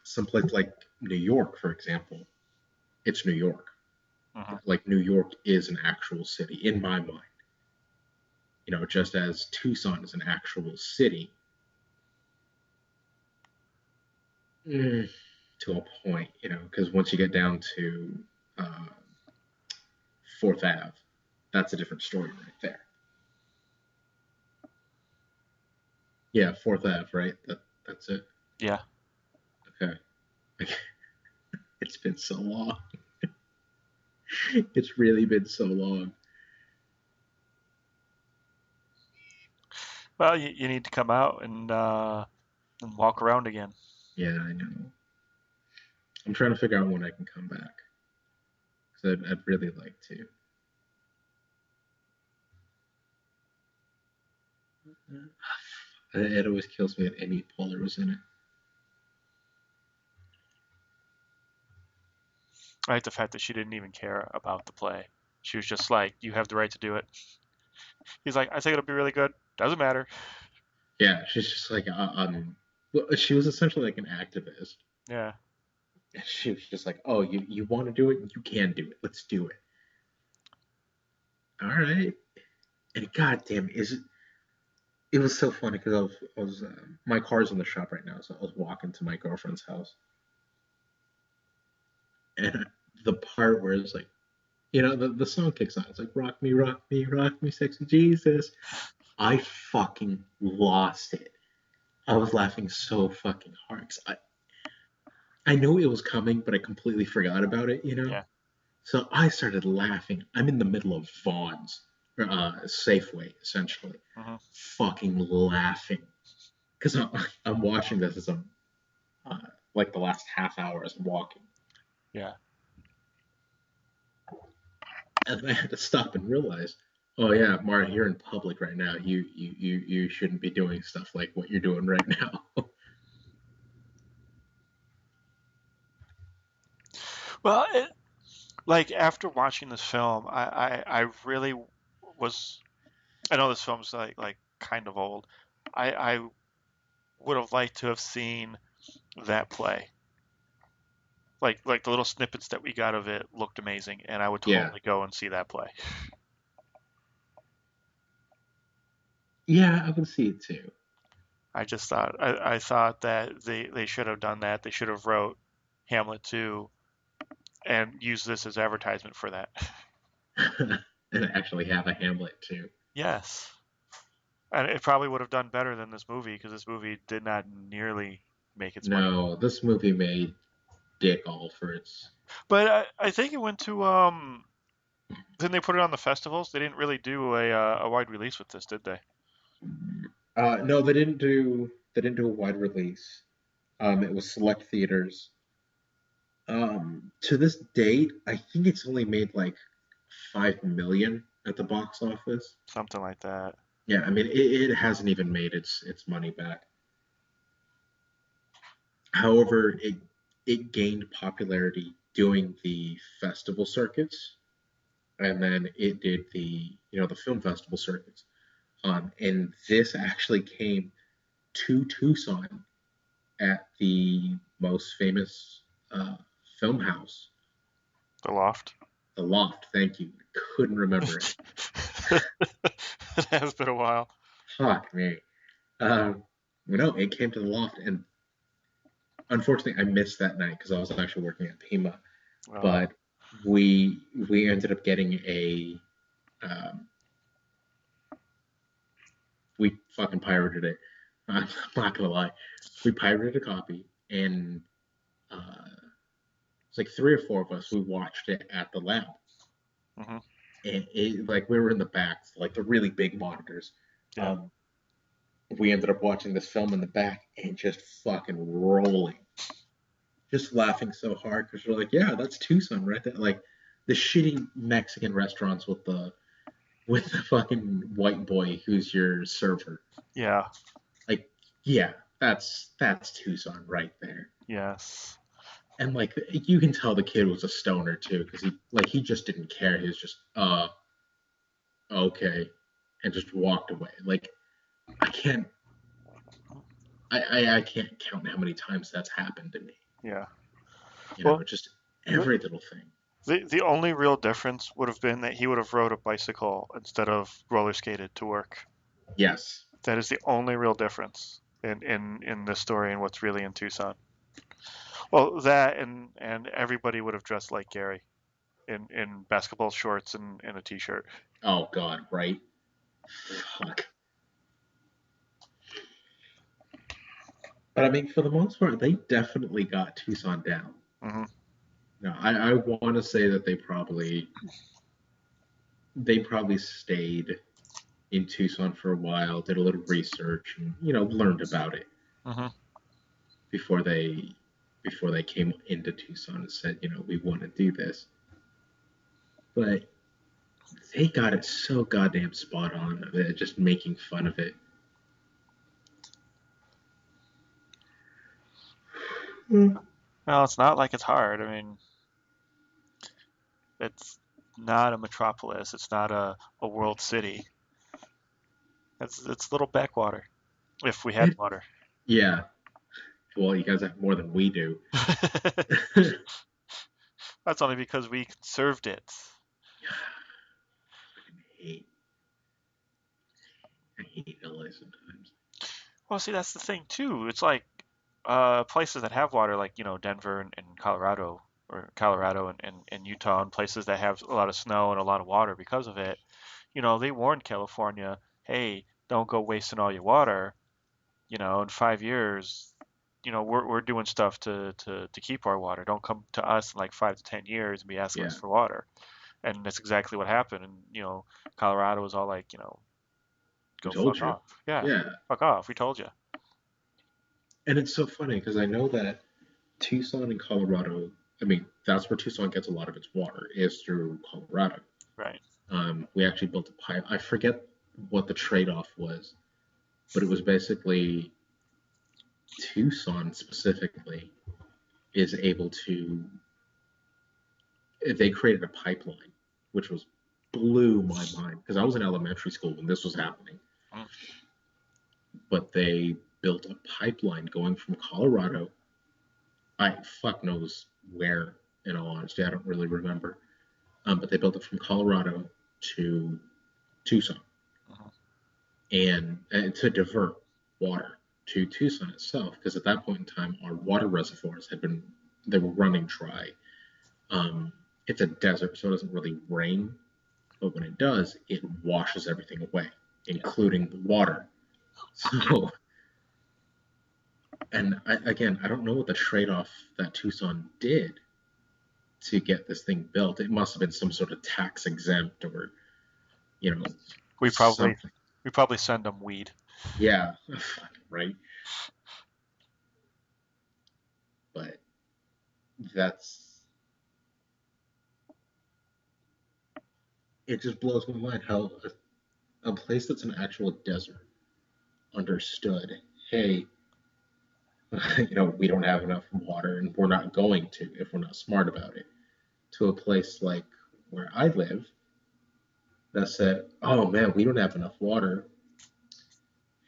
some place like New York, for example, it's New York. Hmm. Like New York is an actual city in my mind. Just as Tucson is an actual city, mm, to a point, because once you get down to uh, Fourth Ave, that's a different story right there. Yeah, Fourth Ave, right? That's it. Yeah. Okay. It's been so long. It's really been so long. Well, you need to come out and walk around again. Yeah, I know. I'm trying to figure out when I can come back because I'd really like to. It always kills me that Amy Poehler was in it. I like the fact that she didn't even care about the play. She was just like, "You have the right to do it." He's like, "I think it'll be really good. Doesn't matter." Yeah, she's just like well, she was essentially like an activist. Yeah. She was just like, "Oh, you want to do it? You can do it. Let's do it." All right. And goddamn, it was so funny because my car's in the shop right now, so I was walking to my girlfriend's house, and the part where it's like, the song kicks on. It's like, rock me, sexy Jesus. I fucking lost it. I was laughing so fucking hard. 'Cause I know it was coming, but I completely forgot about it. Yeah. So I started laughing. I'm in the middle of Vaughn's, Safeway, essentially, Hmm. fucking laughing. Because I'm watching this as I'm, uh, like the last half hour as I'm walking. Yeah. And I had to stop and realize, oh yeah, Martin, you're in public right now. You shouldn't be doing stuff like what you're doing right now. Well, like after watching this film, I really was. I know this film's like kind of old. I would have liked to have seen that play. Like the little snippets that we got of it looked amazing, and I would Yeah. totally go and see that play. Yeah, I can see it too. I thought that they should have done that. They should have wrote Hamlet 2 and used this as advertisement for that. And I actually have a Hamlet too. Yes. And it probably would have done better than this movie because this movie did not nearly make its money. No, this movie made dick all for its. But I think it went to didn't they put it on the festivals? They didn't really do a wide release with this, did they? No, they didn't do. They didn't do a wide release. It was select theaters. To this date, I think it's only made like 5 million at the box office. Something like that. Yeah, I mean it hasn't even made its money back. However, it gained popularity doing the festival circuits, and then it did the film festival circuits. And this actually came to Tucson at the most famous film house, The Loft. the Loft. Thank you. Couldn't remember it. It has been a while. Fuck me. No, it came to the Loft, and unfortunately, I missed that night because I was actually working at Pima. But we ended up getting um, we fucking pirated it. I'm not gonna lie, we pirated a copy, and it's like 3 or 4 of us. We watched it at the lab, Mm-hmm. and it like we were in the back, like the really big monitors. Yeah. We ended up watching this film in the back and just fucking rolling, just laughing so hard because we're like, yeah, that's Tucson right there. Like the shitty Mexican restaurants with the fucking white boy who's your server. Yeah. Like, yeah, that's Tucson right there. Yes. And like you can tell the kid was a stoner too because he just didn't care. He was just okay, and just walked away. Like I can't I can't count how many times that's happened to me. Yeah. Well, just every little thing. The only real difference would have been that he would have rode a bicycle instead of roller skated to work. Yes. That is the only real difference in this story and what's really in Tucson. Well, that and everybody would have dressed like Gary in basketball shorts and a t-shirt. Oh God, right? Fuck. But I mean, for the most part, they definitely got Tucson down. Mm-hmm. No, I want to say that they probably stayed in Tucson for a while, did a little research, and learned about it Mm-hmm. before they came into Tucson and said, we want to do this. But they got it so goddamn spot on, just making fun of it. Well, it's not like it's hard. I mean, it's not a metropolis. It's not a world city. It's a little backwater, if we had water. Yeah. Well, you guys have more than we do. That's only because we conserved it. I hate LA sometimes. Well, see, that's the thing too. It's like places that have water, like Denver and Colorado, or Colorado and Utah, and places that have a lot of snow and a lot of water because of it. They warned California, hey, don't go wasting all your water. In 5 years, we're doing stuff to keep our water. Don't come to us in like 5 to 10 years and be asking us for water. And that's exactly what happened. And Colorado was all like, go fuck off. Yeah, fuck off. We told you. And it's so funny because I know that Tucson and Colorado, I mean, that's where Tucson gets a lot of its water, is through Colorado. Right. We actually built a pipe. I forget what the trade-off was, but it was basically Tucson specifically is able to, they created a pipeline, which blew my mind because I was in elementary school when this was happening. Mm. But they built a pipeline going from Colorado. I fuck knows where, in all honesty, I don't really remember. But they built it from Colorado to Tucson, and to divert water to Tucson itself, because at that point in time, our water reservoirs they were running dry. It's a desert, so it doesn't really rain, but when it does, it washes everything away. Yeah. including the water. So, and again, I don't know what the trade-off that Tucson did to get this thing built. It must have been some sort of tax exempt or, you know, We probably something. we probably send them weed. Yeah, right. But that's it. Just blows my mind how a place that's an actual desert understood. Hey, we don't have enough water, and we're not going to if we're not smart about it. To a place like where I live that said, "Oh man, we don't have enough water.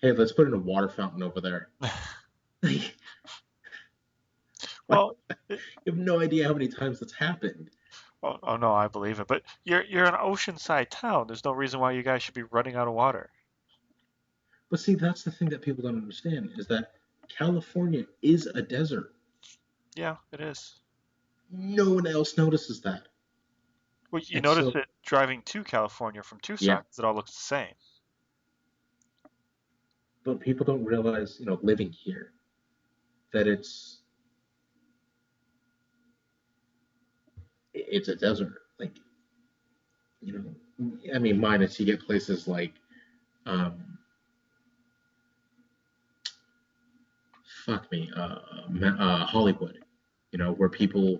Hey, let's put in a water fountain over there." Like, Well, you have no idea how many times that's happened. oh no, I believe it. But you're an oceanside town. There's no reason why you guys should be running out of water. But see, that's the thing that people don't understand is that California is a desert. Yeah, it is. No one else notices that. Well, you And notice so, it driving to California from Tucson yeah, 'cause it all looks the same. but people don't realize, living here, that it's a desert. Like, you I mean, minus you get places like, um, fuck me, Hollywood, where people,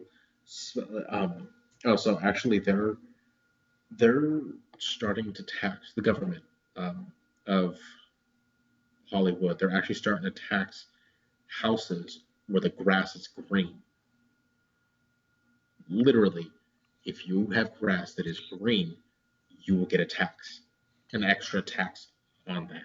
um, oh, so actually they're starting to tax the government um, of Hollywood. They're actually starting to tax houses where the grass is green. Literally, if you have grass that is green, you will get a tax, an extra tax on that.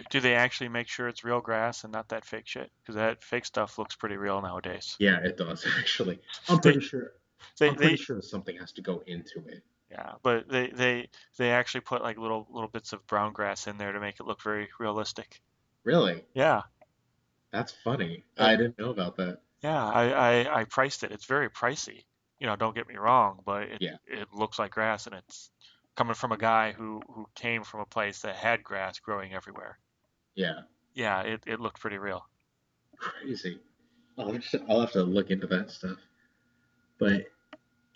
Do they actually make sure it's real grass and not that fake shit? Because that fake stuff looks pretty real nowadays. Yeah, it does actually. I'm They pretty sure. they I'm pretty they sure something has to go into it. yeah, but they actually put like little bits of brown grass in there to make it look very realistic. Really, Yeah. that's funny. Uh, I didn't know about that. Yeah, I priced it. It's very pricey. Don't get me wrong, but it Yeah, it looks like grass and it's coming from a guy who came from a place that had grass growing everywhere. yeah, Yeah, it looked pretty real. crazy. I'll have to look into that stuff. But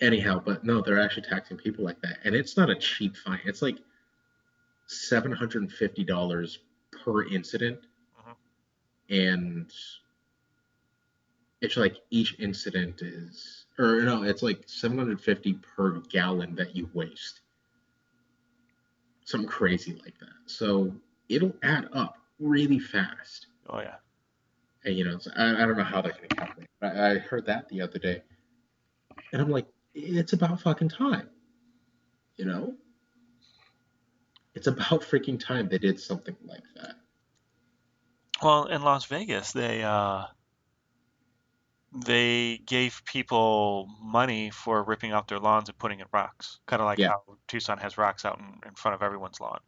anyhow, but no, they're actually taxing people like that, and it's not a cheap fine. It's like $750 per incident, Hmm. and it's like each incident is, or no, it's like 750 per gallon that you waste, something crazy like that. So it'll add up really fast. Oh yeah. And so I don't know how they're going to calculate. I heard that the other day, and I'm like, it's about fucking time, you know? It's about freaking time they did something like that. Well, in Las Vegas, they gave people money for ripping out their lawns and putting in rocks, kind of like Yeah, how Tucson has rocks out in front of everyone's lawn.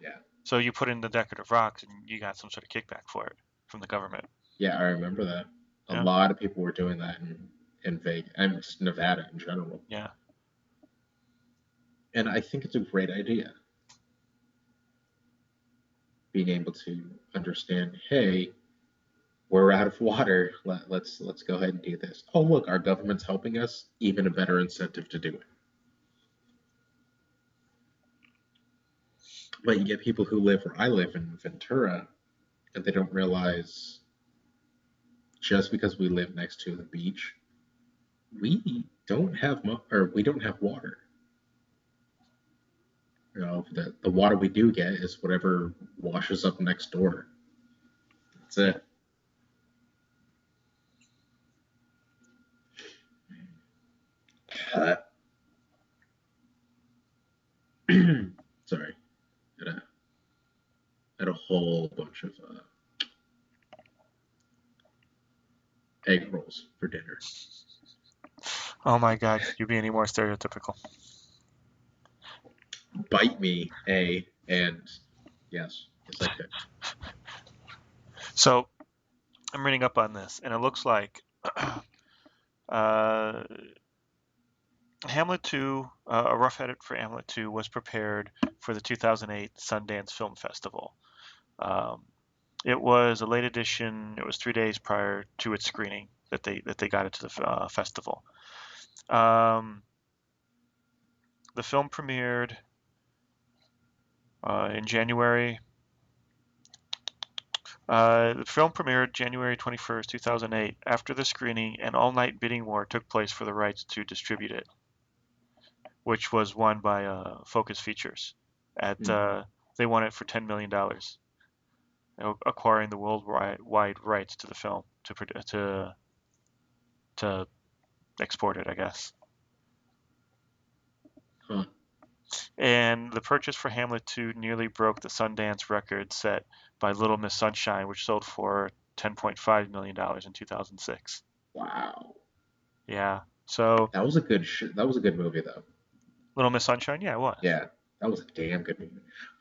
yeah, So you put in the decorative rocks and you got some sort of kickback for it from the government. yeah. I remember that. A Yeah, lot of people were doing that in Vegas and just Nevada in general. yeah. And I think it's a great idea being able to understand, hey, we're out of water. Let's go ahead and do this. Oh, look, our government's helping us. Even a better incentive to do it. But you get people who live where I live in Ventura, and they don't realize just because we live next to the beach, we don't have water. The water we do get is whatever washes up next door. That's it. Uh, sorry, had a, had a whole bunch of egg rolls for dinner. Oh my God, could you be any more stereotypical? Bite me, and yes, I could. So I'm reading up on this, and it looks like uh, Hamlet 2, a rough edit for Hamlet 2 was prepared for the 2008 Sundance Film Festival. Um, it was a late edition. It was 3 days prior to its screening that they got it to the festival. The film premiered in January. The film premiered January 21st, 2008. After the screening, an all-night bidding war took place for the rights to distribute it, which was won by Focus Features. They won it for $10 million, acquiring the worldwide rights to the film to export it, I guess. Huh. And the purchase for Hamlet 2 nearly broke the Sundance record set by Little Miss Sunshine, which sold for $10.5 million in 2006. Wow. Yeah. So That was a good that was a good movie though. Little Miss Sunshine, yeah, it was. Yeah, that was a damn good movie.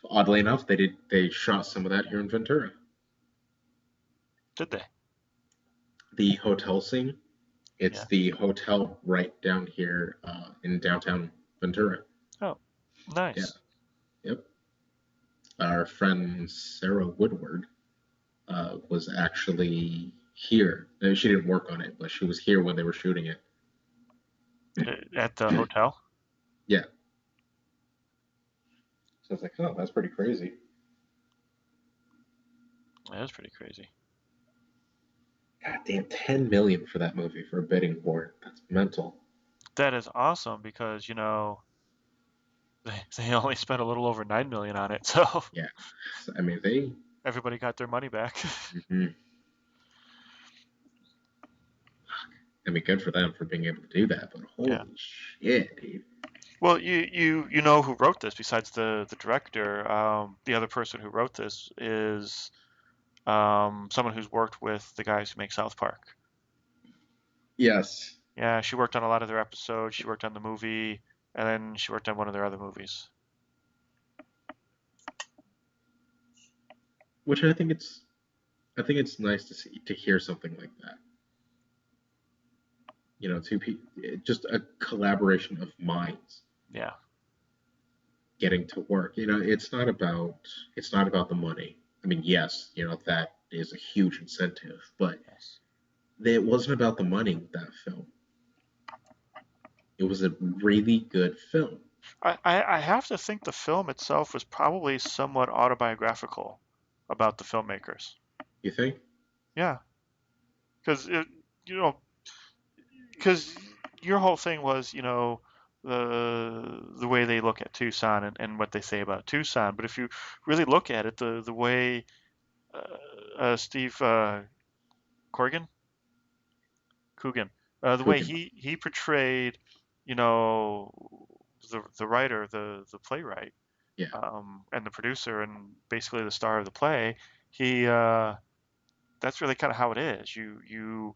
Oddly enough, they shot some of that here in Ventura. Did they? The hotel scene. It's Yeah. the hotel right down here in downtown Ventura. Oh, Yeah. nice. Yep. Our friend Sarah Woodward was actually here. She didn't work on it, but she was here when they were shooting it. At the hotel? Yeah. So I was like, oh, that's pretty crazy. That is pretty crazy. God damn, 10 million for that movie for a bidding war. That's mental. That is awesome because, they only spent a little over 9 million on it, so Yeah. I mean, they. everybody got their money back. Mhm. I mean, good for them for being able to do that, but Yeah. holy shit, dude. Well, you know who wrote this besides the director. The other person who wrote this is someone who's worked with the guys who make South Park. Yes. Yeah, she worked on a lot of their episodes. She worked on the movie, and then she worked on one of their other movies. Which I think it's nice to hear something like that. You know, two people, just a collaboration of minds Yeah. getting to work. You know, it's not about the money. I mean, yes, you know that is a huge incentive, but Yes. it wasn't about the money with that film. It was a really good film. I have to think the film itself was probably somewhat autobiographical about the filmmakers. You think? Yeah, because you know, because your whole thing was, the way they look at Tucson and what they say about Tucson. But if you really look at it, the way Steve Corrigan, Coogan, the way Coogan. he portrayed, you know, the writer, the playwright, Yeah, and the producer, and basically the star of the play, he that's really kind of how it is. You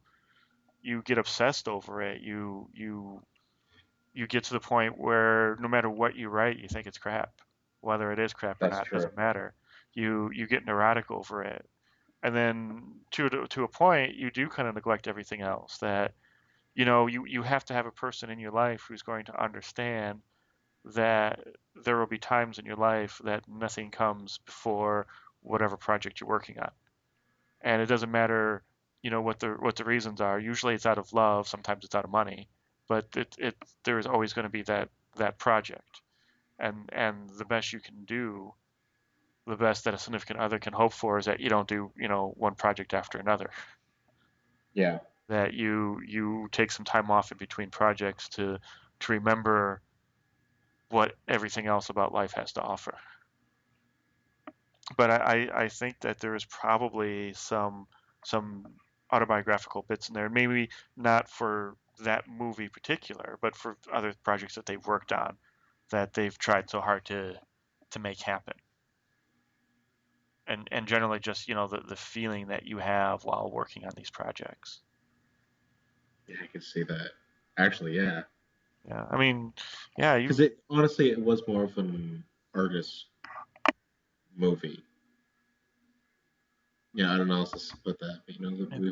get obsessed over it. You get to the point where no matter what you write, you think it's crap. Whether it is crap or that's not true. doesn't matter. You get neurotic over it, and then to a point, you do kind of neglect everything else. That you have to have a person in your life who's going to understand that there will be times in your life that nothing comes before whatever project you're working on, and it doesn't matter what the reasons are. Usually it's out of love, sometimes it's out of money, but it there is always going to be that project, and the best you can do, the best that a significant other can hope for, is that you don't do one project after another, Yeah, that you take some time off in between projects to remember what everything else about life has to offer. But I think that there is probably some autobiographical bits in there. Maybe not for that movie particular, but for other projects that they've worked on that they've tried so hard to make happen. And generally just, the feeling that you have while working on these projects. yeah, I can see that. Actually, yeah, Yeah. I mean, yeah, because it honestly it was more of an artist movie. Yeah, I don't know how else to put that, but you know,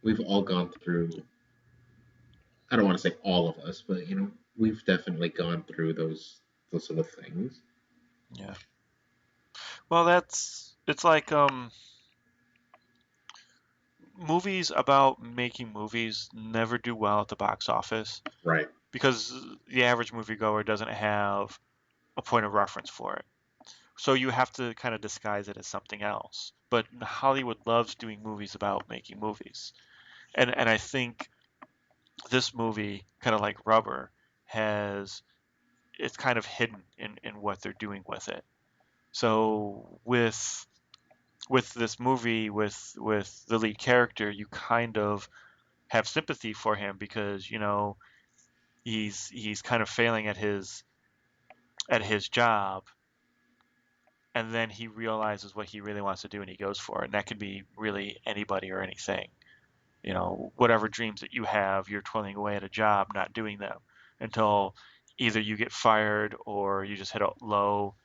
we've all gone through. I don't want to say all of us, but you know, we've definitely gone through those sort of things. Yeah. Well, it's like movies about making movies never do well at the box office Right. because the average moviegoer doesn't have a point of reference for it. So you have to kind of disguise it as something else. But Hollywood loves doing movies about making movies. And I think this movie, kind of like Rubber, has it's kind of hidden in what they're doing with it. So with this movie with the lead character, you kind of have sympathy for him because, he's kind of failing at his job, and then he realizes what he really wants to do and he goes for it. And that can be really anybody or anything. Whatever dreams that you have, you're toiling away at a job, not doing them until either you get fired or you just hit a low,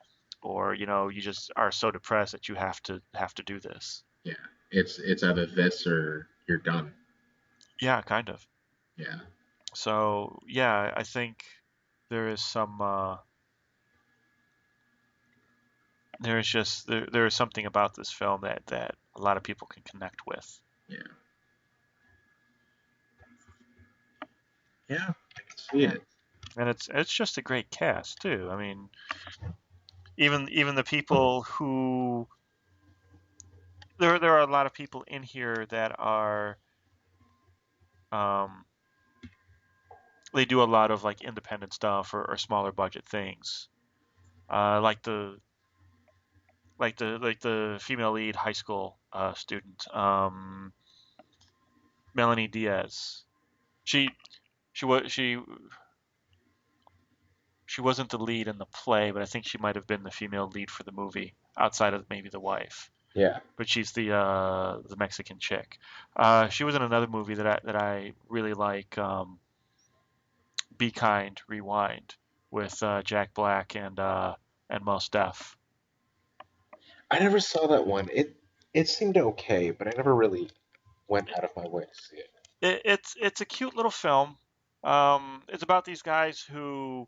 or you just are so depressed that you have to do this. Yeah. It's either this or you're done. Yeah, kind of. Yeah. So yeah, I think there is some there is something about this film that a lot of people can connect with. Yeah. Yeah. I can see Yeah, it. and it's just a great cast too. I mean, even the people who there are a lot of people in here that are um, they do a lot of like independent stuff or smaller budget things, like the female lead high school student, Melanie Diaz. She she was she wasn't the lead in the play, but I think she might have been the female lead for the movie outside of maybe the wife. Yeah. But she's the Mexican chick. She was in another movie that I really like, Be Kind, Rewind, with Jack Black and Mos Def. I never saw that one. It seemed okay, but I never really went out of my way to see it. It's a cute little film. It's about these guys who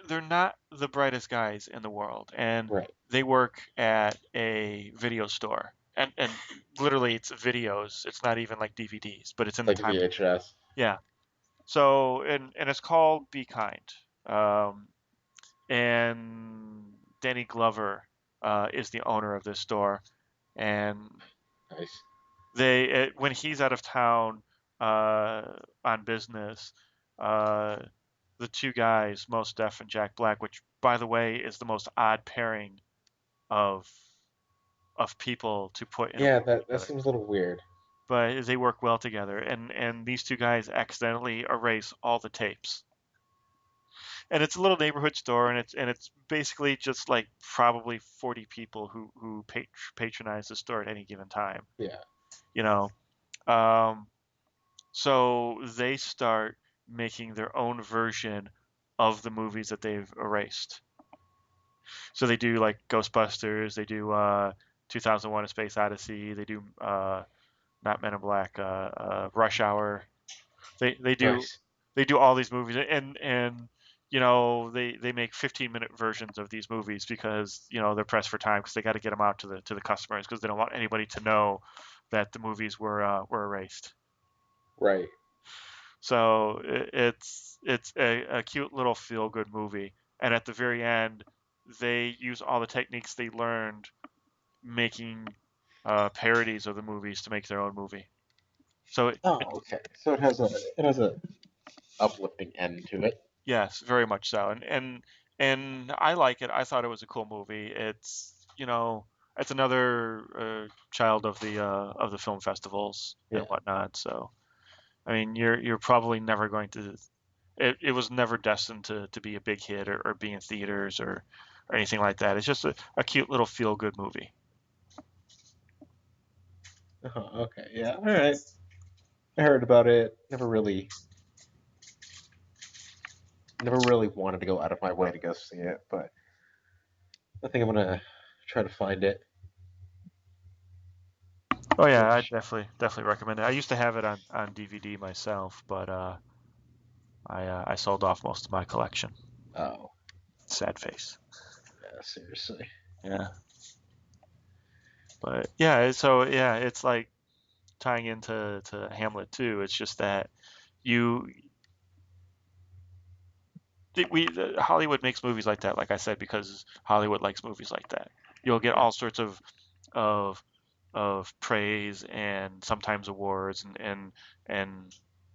they're not the brightest guys in the world, and Right. they work at a video store. And literally, it's videos. It's not even like DVDs, but it's in the Like time. VHS. Yeah. So and it's called Be Kind. Um, and Danny Glover is the owner of this store, and Nice. when he's out of town uh, on business, uh, the two guys, Mos Def and Jack Black, which by the way is the most odd pairing of people to put in a Yeah, movie that together, seems a little weird. but they work well together. And these two guys accidentally erase all the tapes. And it's a little neighborhood store, and it's basically just like probably 40 people who patronize the store at any given time. Yeah. You know, um, so they start making their own version of the movies that they've erased. So they do like Ghostbusters, they do 2001: A Space Odyssey, they do not Men in Black, Rush Hour. They do Nice. they do all these movies, and they make 15-minute versions of these movies because they're pressed for time because they got to get them out to the customers because they don't want anybody to know that the movies were erased. Right. So it's a cute little feel good movie, and at the very end they use all the techniques they learned making parodies of the movies to make their own movie. So Oh, okay. So it has a uplifting end to it. yes, very much so. And I like it. I thought it was a cool movie. It's another child of the film festivals and Yeah. whatnot. So I mean, you're probably never going to. It was never destined to be a big hit or be in theaters or anything like that. It's just a cute little feel good movie. Okay. Yeah. All right. I heard about it. Never really wanted to go out of my way to go see it, but I think I'm gonna try to find it. Oh Give yeah, it a I shot. definitely recommend it. I used to have it on DVD myself, but I sold off most of my collection. Oh, Sad face. yeah, seriously. Yeah. But yeah, so yeah, it's like tying into Hamlet too. It's just that you Hollywood makes movies like that, like I said, because Hollywood likes movies like that. You'll get Yeah. all sorts of praise and sometimes awards and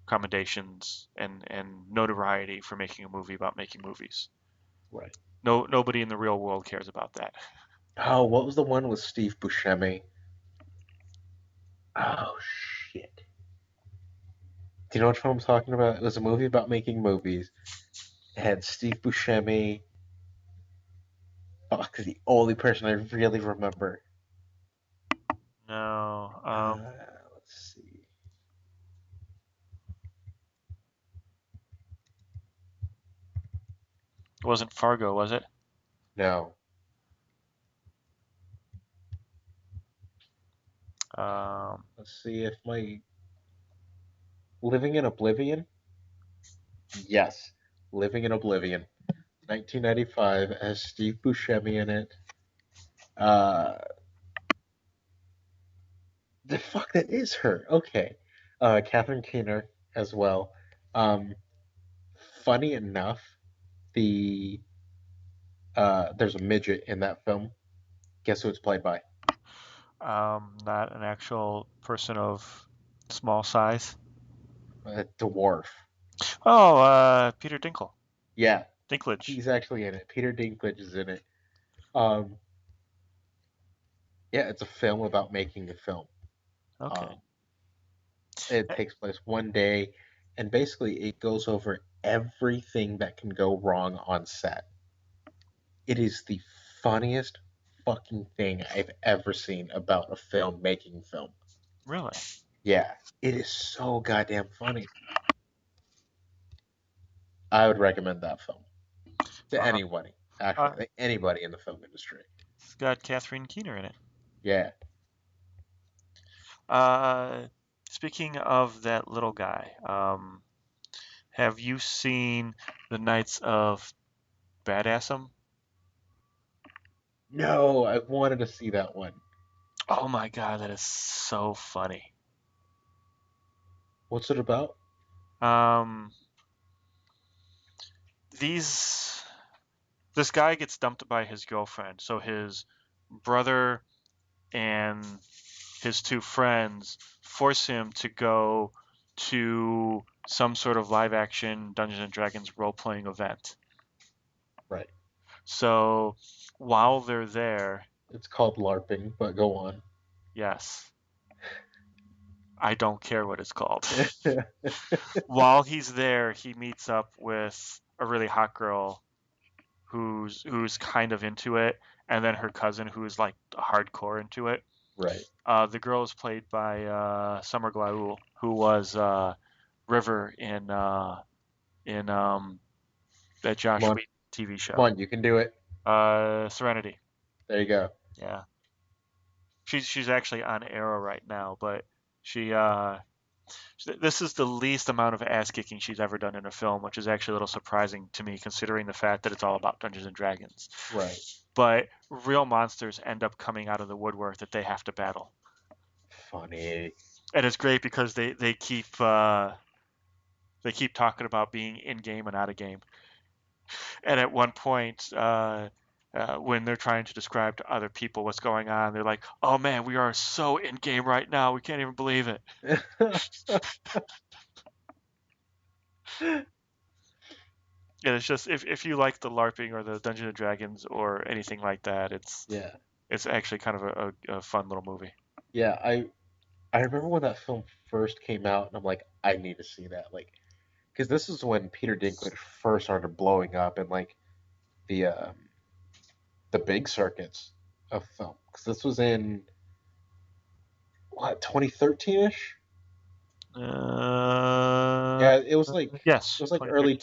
commendations and notoriety for making a movie about making movies. Right. Nobody in the real world cares about that. Oh, what was the one with Steve Buscemi? Oh, shit. Do you know which one I'm talking about? It was a movie about making movies. It had Steve Buscemi. Fuck, the only person I really remember. No, Let's see. it wasn't Fargo, was it? No. Um, Let's see if my Living in Oblivion? Yes. Living in Oblivion. 1995 has Steve Buscemi in it. Uh, the fuck, that is her. Okay. Catherine Keener as well. Um, funny enough, the there's a midget in that film. Guess who it's played by? not an actual person of small size. Dwarf. Oh, Peter Yeah, Dinklage. he's actually in it. Peter Dinklage is in it. Um, yeah, it's a film about making a film. Okay. Um, it takes place one day, and basically it goes over everything that can go wrong on set. It is the funniest fucking thing I've ever seen about a film making film. Really? Yeah, it is so goddamn funny. I would recommend that film to Uh, anybody. Actually, uh, like anybody in the film industry. it's got Catherine Keener in it. Yeah. Uh, Speaking of that little guy, have you seen the Knights of Badassum? No, I wanted to see that one. Oh my God, that is so funny. What's it about? Um, these this guy gets dumped by his girlfriend, so his brother and his two friends force him to go to some sort of live action Dungeons and Dragons role playing event. Right. So while they're there, It's called LARPing, but go on. yes, I don't care what it's called. While he's there, he meets up with a really hot girl who's kind of into it, and then her cousin who's like hardcore into it. Right. The girl is played by Summer Glau, who was River in that Come Josh on. Wheaton TV Come show. on, you can do it. Serenity. There you go. Yeah, she's actually on Arrow right now, but she this is the least amount of ass kicking she's ever done in a film, which is actually a little surprising to me considering the fact that it's all about Dungeons and Dragons. Right. But real monsters end up coming out of the woodwork that they have to battle. Funny. And it's great because they keep talking about being in game and out of game. And at one point, when they're trying to describe to other people what's going on, they're like, "Oh man, we are so in game right now. We can't even believe it." And it's just if you like the LARPing or the Dungeons and Dragons or anything like that, Yeah. it's actually kind of a fun little movie. Yeah, I remember when that film first came out, and I'm like, I need to see that. Like, because this is when Peter Dinklage first started blowing up in like the um, the big circuits of film. Because this was in what 2013 ish. Uh, Yeah, it was like yes, 2013.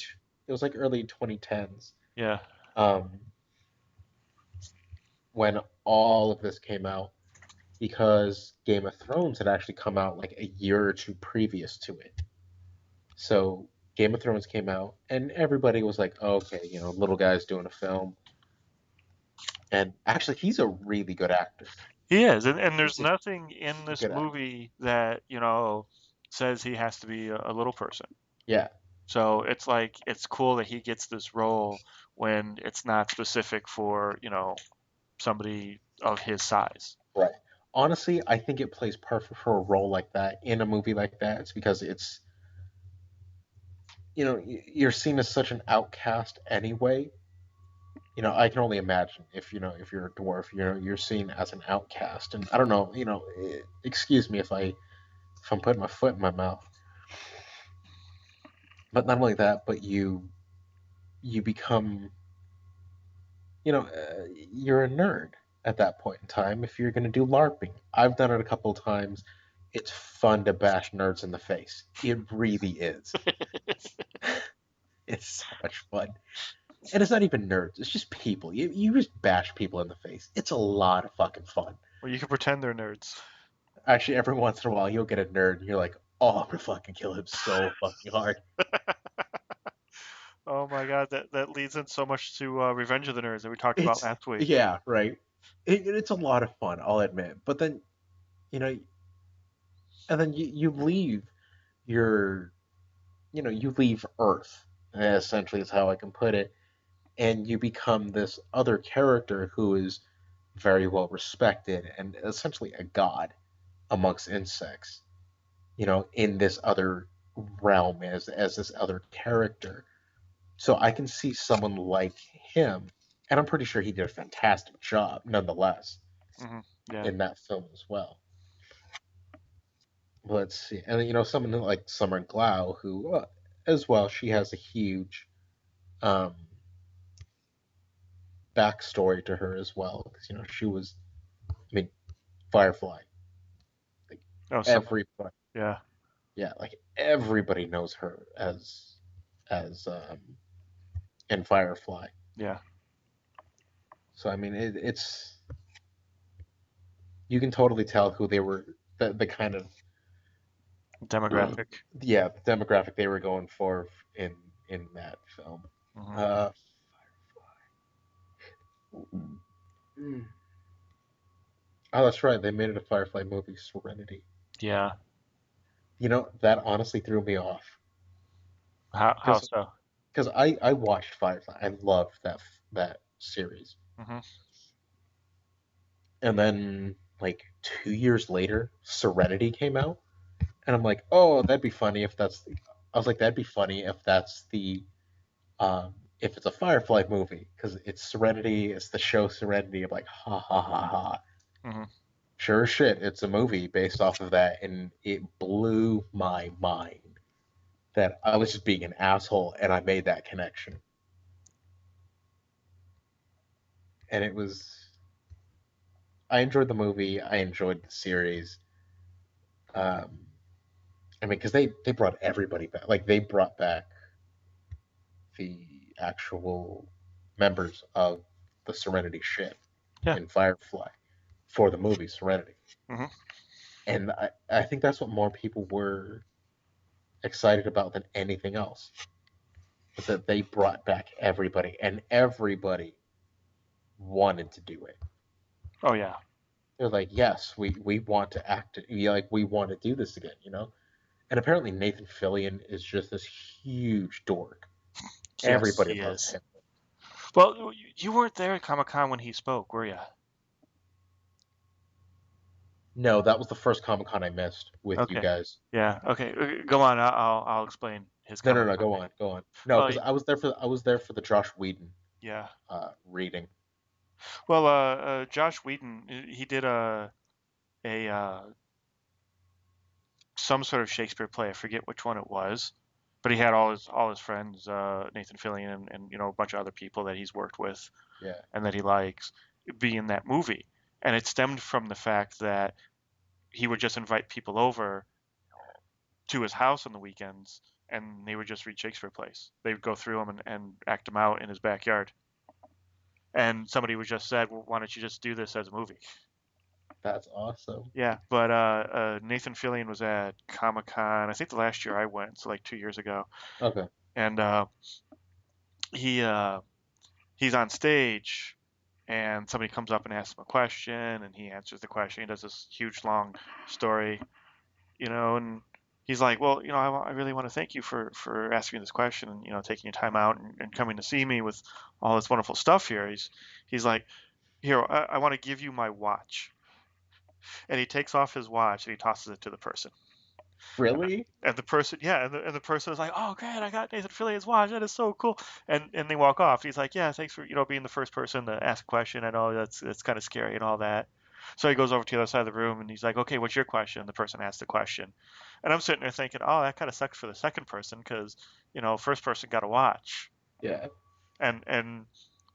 it was like early 2010s. Yeah. Um, when all of this came out, because Game of Thrones had actually come out like a year or two previous to it. So Game of Thrones came out, and everybody was like, oh, okay, little guy's doing a film. And actually, he's a really good actor. He is, and there's He's a nothing in this good actor. movie that, says he has to be a little person. Yeah, So it's like it's cool that he gets this role when it's not specific for, somebody of his size. right. Honestly, I think it plays perfect for a role like that in a movie like that. It's because you're seen as such an outcast anyway. I can only imagine if you're a dwarf, you're seen as an outcast, and I don't know, excuse me if I'm putting my foot in my mouth, but not only that, but you become, you're a nerd at that point in time if you're going to do LARPing. I've done it a couple of times. It's fun to bash nerds in the face. It really is. It's so much fun. And it's not even nerds, it's just people. You just bash people in the face. It's a lot of fucking fun. Well, you can pretend they're nerds. Actually, every once in a while, you'll get a nerd and you're like, oh, I'm gonna fucking kill him so fucking hard. Oh my God, that leads in so much to Revenge of the Nerds that we talked about It's, last week. yeah, right. It's a lot of fun, I'll admit. But then, you know, and then you leave your, you leave Earth, essentially is how I can put it, and you become this other character who is very well respected and essentially a god amongst insects, in this other realm as this other character. So I can see someone like him, and I'm pretty sure he did a fantastic job nonetheless Hmm. Yeah. in that film as well. Let's see. And someone like Summer Glau, who as well, she has a huge um, backstory to her as well, because she was, I mean, Firefly. Like Oh, Summer. everybody, Yeah. yeah, like everybody knows her as in Firefly. Yeah. So I mean, it's you can totally tell who they were, the kind of Demographic. yeah, the demographic they were going for in that film. Hmm. Uh, mm. Oh, that's right. They made it a Firefly movie, Serenity. Yeah. That honestly threw me off How because so? I watched Firefly. I loved that series, Hmm. and then like 2 years later, Serenity came out, and I'm like, oh, that'd be funny if that's. I was like, that'd be funny if that's the if it's a Firefly movie because it's Serenity, it's the show Serenity. I'm like, ha ha ha ha. Hmm. Sure as shit, it's a movie based off of that, and it blew my mind that I was just being an asshole and I made that connection. And it was, I enjoyed the movie, I enjoyed the series. Um, I mean, because they brought everybody back. Like, they brought back the actual members of the Serenity ship Yeah. in Firefly for the movie Serenity. Hmm. And I think that's what more people were excited about than anything else. Was that they brought back everybody, and everybody wanted to do it. Oh yeah. They're like, yes, we want to act it. We want to do this again. And apparently Nathan Fillion is just this huge dork. Yes, Everybody he loves is. him. Well, you weren't there at Comic-Con when he spoke, were you? No, that was the first Comic Con I missed with you Okay. guys. Yeah. Okay. Go on. I'll explain his No, no, no. Comic-Con Go name. on, go on. No, Well, because I was there for the Josh Whedon yeah. reading. Well, Josh Whedon, he did a some sort of Shakespeare play. I forget which one it was, but he had all his friends, Nathan Fillion and a bunch of other people that he's worked with Yeah, and that he likes, be in that movie. And it stemmed from the fact that he would just invite people over to his house on the weekends, and they would just read Shakespeare plays. They would go through them and act them out in his backyard. And somebody would just said, "Well, why don't you just do this as a movie?" That's awesome. Yeah, but Nathan Fillion was at Comic-Con, I think the last year I went, so like 2 years ago, Okay. and he he's on stage, and somebody comes up and asks him a question, and he answers the question. He does this huge long story, and he's like, well, I really want to thank you for asking me this question and taking your time out and coming to see me with all this wonderful stuff here. He's like, here, I want to give you my watch, and he takes off his watch and he tosses it to the person. Really? And the person, yeah, and the person is like, "Oh, great! I got Nathan Fillion's watch. That is so cool." And they walk off. He's like, "Yeah, thanks for being the first person to ask a question. I know that's kind of scary and all that." So he goes over to the other side of the room and he's like, "Okay, what's your question?" The person asks the question, and I'm sitting there thinking, "Oh, that kind of sucks for the second person because first person got a watch." Yeah. And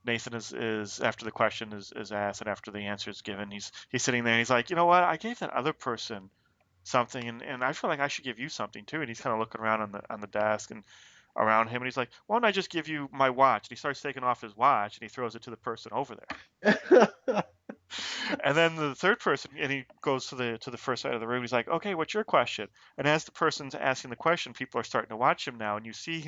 Nathan is after the question is asked and after the answer is given, he's sitting there and he's like, "You know what? I gave that other person something and I feel like I should give you something too." And he's kind of looking around on the desk and around him and he's like, "Why don't I just give you my watch?" And he starts taking off his watch and he throws it to the person over there. And then the third person, and he goes to the first side of the room. He's like, "Okay, what's your question?" And as the person's asking the question, people are starting to watch him now, and you see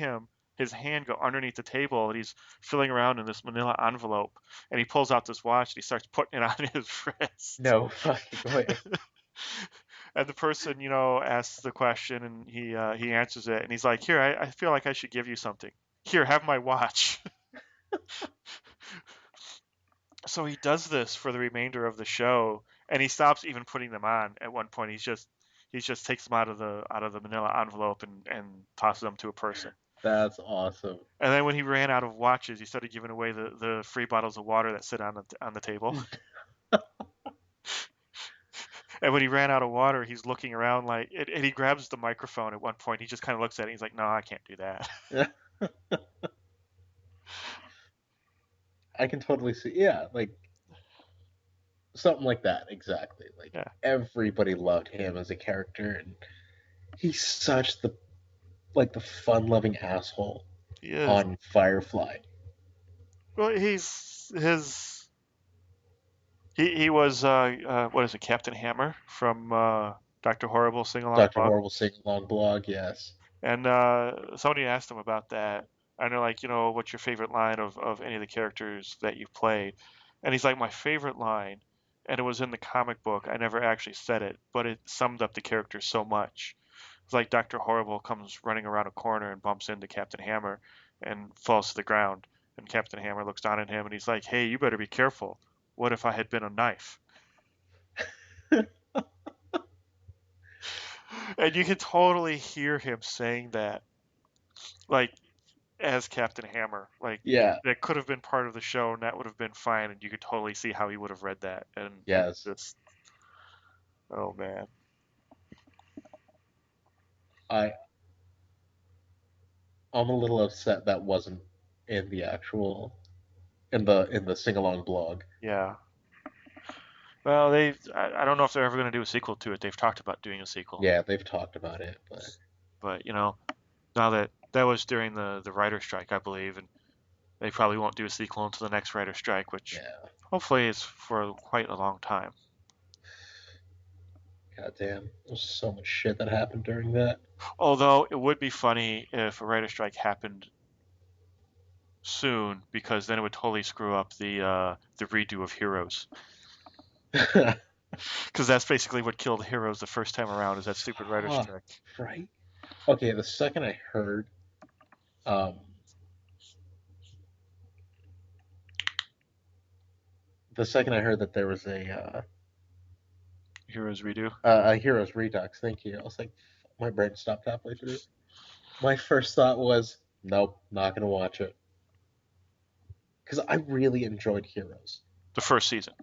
his hand go underneath the table, and he's filling around in this manila envelope, and he pulls out this watch and he starts putting it on his wrist. No fucking way. And the person, asks the question, and he answers it, and he's like, "Here, I feel like I should give you something. Here, have my watch." So he does this for the remainder of the show, and he stops even putting them on. At one point, he just takes them out of the manila envelope and tosses them to a person. That's awesome. And then when he ran out of watches, he started giving away the free bottles of water that sit on the table. And when he ran out of water, he's looking around like, and he grabs the microphone at one point. He just kind of looks at it. And he's like, "No, I can't do that." I can totally see. Yeah, like something like that. Exactly. Like Yeah, everybody loved him as a character, and he's such the fun-loving asshole he is. on Firefly. Well, he was what is it, Captain Hammer from Dr. Horrible Sing Along Dr. Blog. Horrible sing along blog, yes. And somebody asked him about that. And they're like, what's your favorite line of any of the characters that you played? And he's like, my favorite line, and it was in the comic book. I never actually said it, but it summed up the character so much. It's like Dr. Horrible comes running around a corner and bumps into Captain Hammer and falls to the ground. And Captain Hammer looks down at him and he's like, "Hey, you better be careful. What if I had been a knife?" And you can totally hear him saying that, like, as Captain Hammer. Like, Yeah, that could have been part of the show and that would have been fine. And you could totally see how he would have read that. And it's yes. just, oh man. I I'm a little upset that wasn't in the actual in the sing along blog. Yeah. Well, I don't know if they're ever going to do a sequel to it. They've talked about doing a sequel. Yeah, they've talked about it, but But, now that was during the writer strike, I believe, and they probably won't do a sequel until the next writer strike, which yeah, hopefully is for quite a long time. goddamn, there's so much shit that happened during that. Although it would be funny if a writer strike happened soon, because then it would totally screw up the redo of Heroes. Because that's basically what killed Heroes the first time around, is that stupid writer Huh, strike. right? Okay, um, the second I heard that there was Heroes redo. a Heroes Redux, thank you. I was like, my brain stopped halfway through. My first thought was, nope, not gonna watch it because I really enjoyed Heroes. The first season.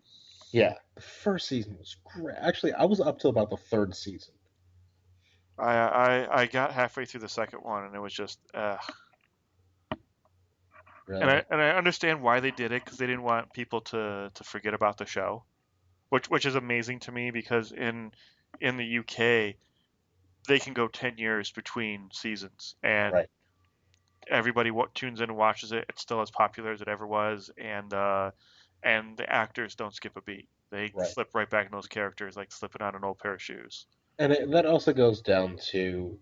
Yeah, the first season was great. Actually, I was up till about the third season. I got halfway through the second one and it was just and Really? I understand why they did it, because they didn't want people to forget about the show, which is amazing to me, because in the UK they can go 10 years between seasons and Right. everybody tunes in and watches it. It's still as popular as it ever was, and the actors don't skip a beat. They Right. slip right back in those characters, like slipping on an old pair of shoes. And that also goes down to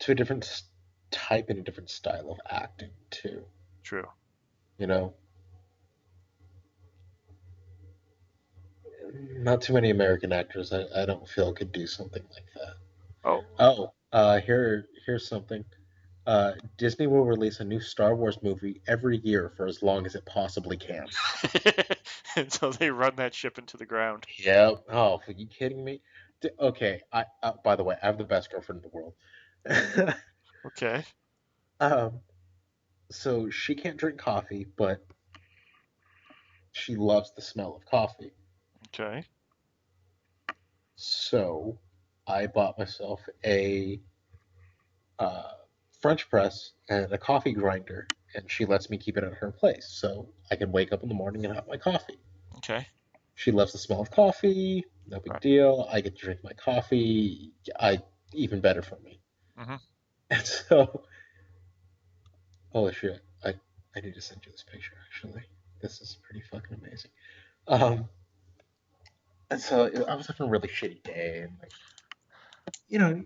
a different type and a different style of acting too. True. You know, not too many American actors I don't feel could do something like that. Oh, Oh, here's something. Disney will release a new Star Wars movie every year for as long as it possibly can. and so they run that ship into the ground. Yep. Oh, are you kidding me? Okay. By the way, I have the best girlfriend in the world. Okay. um, so she can't drink coffee, but she loves the smell of coffee. Okay. So I bought myself a uh, French press and a coffee grinder, and she lets me keep it at her place, so I can wake up in the morning and have my coffee. Okay. She loves the smell of coffee. No big Right. deal. I get to drink my coffee. Even better for me. Mm-hmm. And so, holy shit, I need to send you this picture. Actually, this is pretty fucking amazing. Um, and so I was having a really shitty day, and like, You know,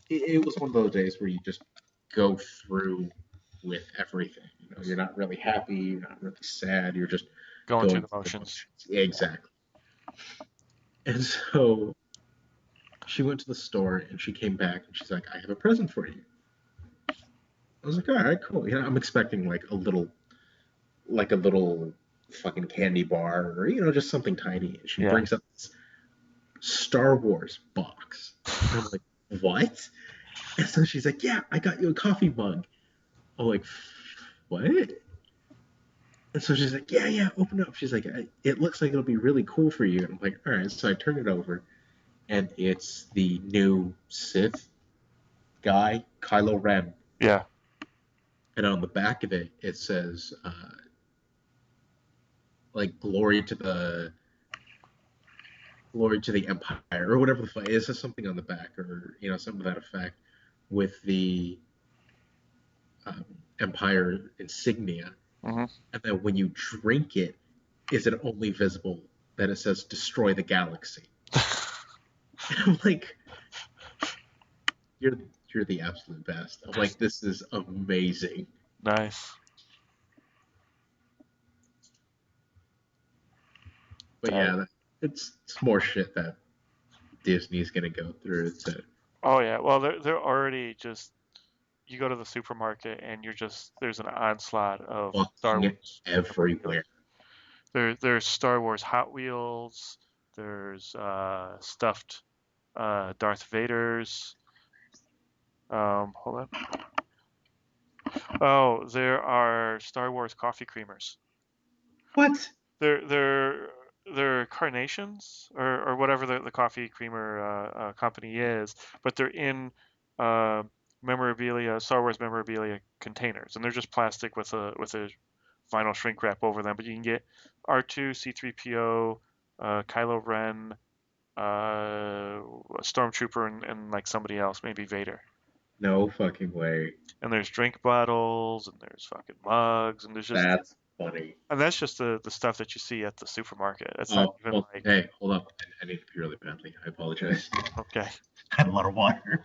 it was one of those days where you just go through with everything. You know, you're not really happy, you're not really sad, you're just Going through going the through the motions. motions. Yeah, exactly. And so she went to the store and she came back and she's like, I have a present for you. I was like, all right, cool. You know, I'm expecting like a little fucking candy bar or, you know, just something tiny. And she Yeah. brings up this Star Wars box. And I'm like, what? And so she's like, yeah, I got you a coffee mug. I'm like, what? And so she's like, yeah, open up. She's like, it looks like it'll be really cool for you. And I'm like, all right. So I turn it over, and it's the new Sith guy, Kylo Ren. Yeah. And on the back of it, it says, like, glory to the Empire, or whatever the fuck. It says something on the back, or, you know, something to that effect, with the Empire insignia. Mm-hmm. And then when you drink it, is it only visible that it says destroy the galaxy? And I'm like, you're you're the absolute best. I'm like, this is amazing. Nice. But yeah, it's more shit that Disney's gonna go through to Oh yeah. Well, they're already just. You go to the supermarket and there's an onslaught of Star fucking Wars memorabilia. everywhere. There's Star Wars Hot Wheels. There's stuffed Darth Vaders. Hold on. Oh, there are Star Wars coffee creamers. What? They're they're carnations or whatever the coffee creamer company is, but they're in uh, memorabilia, Star Wars memorabilia containers, and they're just plastic with a vinyl shrink wrap over them. But you can get R2, C3PO, Kylo Ren, a Stormtrooper, and like somebody else, maybe Vader. No fucking way. And there's drink bottles, and there's fucking mugs, and there's just That's funny. and that's just the stuff that you see at the supermarket. It's not Oh, even well, like hey, hold up. I need to pee really badly. I apologize. okay. I had a lot of water.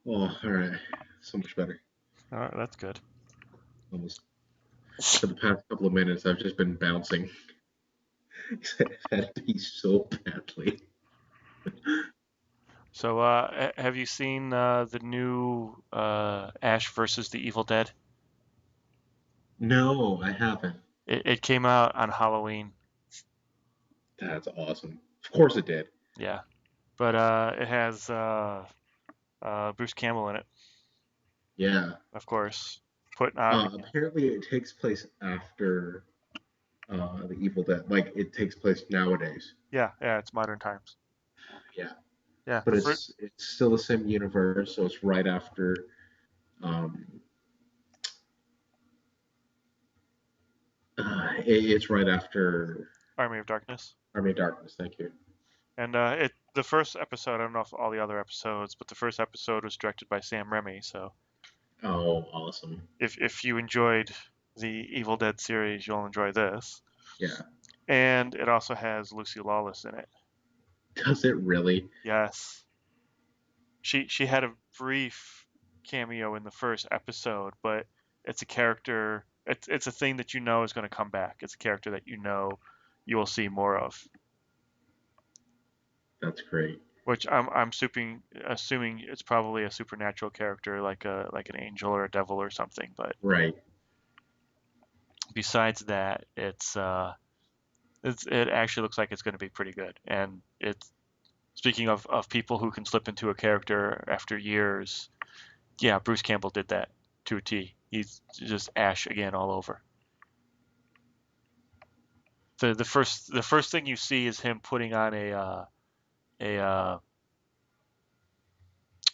Oh, all right. So much better. All right, that's good. Almost. For the past couple of minutes, I've just been bouncing. I've had to pee so badly. So, have you seen the new Ash versus the Evil Dead? No, I haven't. It came out on Halloween. That's awesome. Of course it did. Yeah, but it has Bruce Campbell in it, Yeah. of course. Putting on, Apparently, it takes place after the Evil Dead. Like it takes place nowadays. yeah, yeah, it's modern times. Yeah. Yeah, But it's still the same universe, so it's right after. Um, it's right after Army of Darkness. Army of Darkness. Thank you. And the first episode, I don't know if all the other episodes, but the first episode was directed by Sam Raimi. So Oh, awesome. if you enjoyed the Evil Dead series, you'll enjoy this. Yeah. And it also has Lucy Lawless in it. Does it really? Yes. She had a brief cameo in the first episode, but it's a character. It's a thing that you know is going to come back. It's a character that you know you will see more of. That's great. Which I'm assuming it's probably a supernatural character like an angel or a devil or something. But Right. besides that, it actually looks like it's going to be pretty good. And it's speaking of people who can slip into a character after years. Yeah, Bruce Campbell did that to a T. He's just Ash again all over. The first thing you see is him putting on a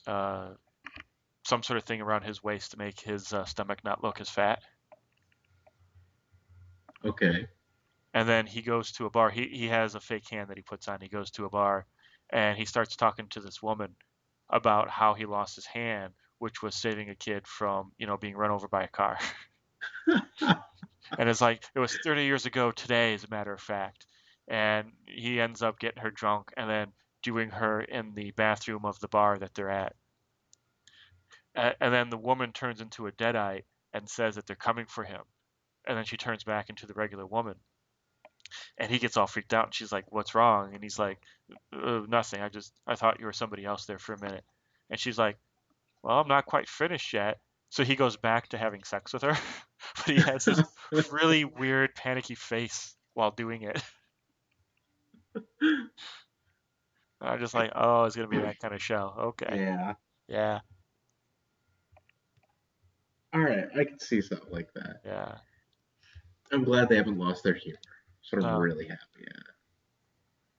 uh, some sort of thing around his waist to make his stomach not look as fat. Okay. And then he goes to a bar. He has a fake hand that he puts on. He goes to a bar and he starts talking to this woman about how he lost his hand, which was saving a kid from, being run over by a car. And it's like, it was 30 years ago today, as a matter of fact. And he ends up getting her drunk and then doing her in the bathroom of the bar that they're at. And then the woman turns into a deadite and says that they're coming for him. And then she turns back into the regular woman. And he gets all freaked out. And she's like, "What's wrong?" And he's like, "Nothing. I thought you were somebody else there for a minute." And she's like, "Well, I'm not quite finished yet." So he goes back to having sex with her, but he has this really weird, panicky face while doing it. I'm just like, oh, it's gonna be that kind of show. Okay, Yeah. yeah, All right. I can see something like that. yeah. I'm glad they haven't lost their humor. So I'm No, really happy. Yeah.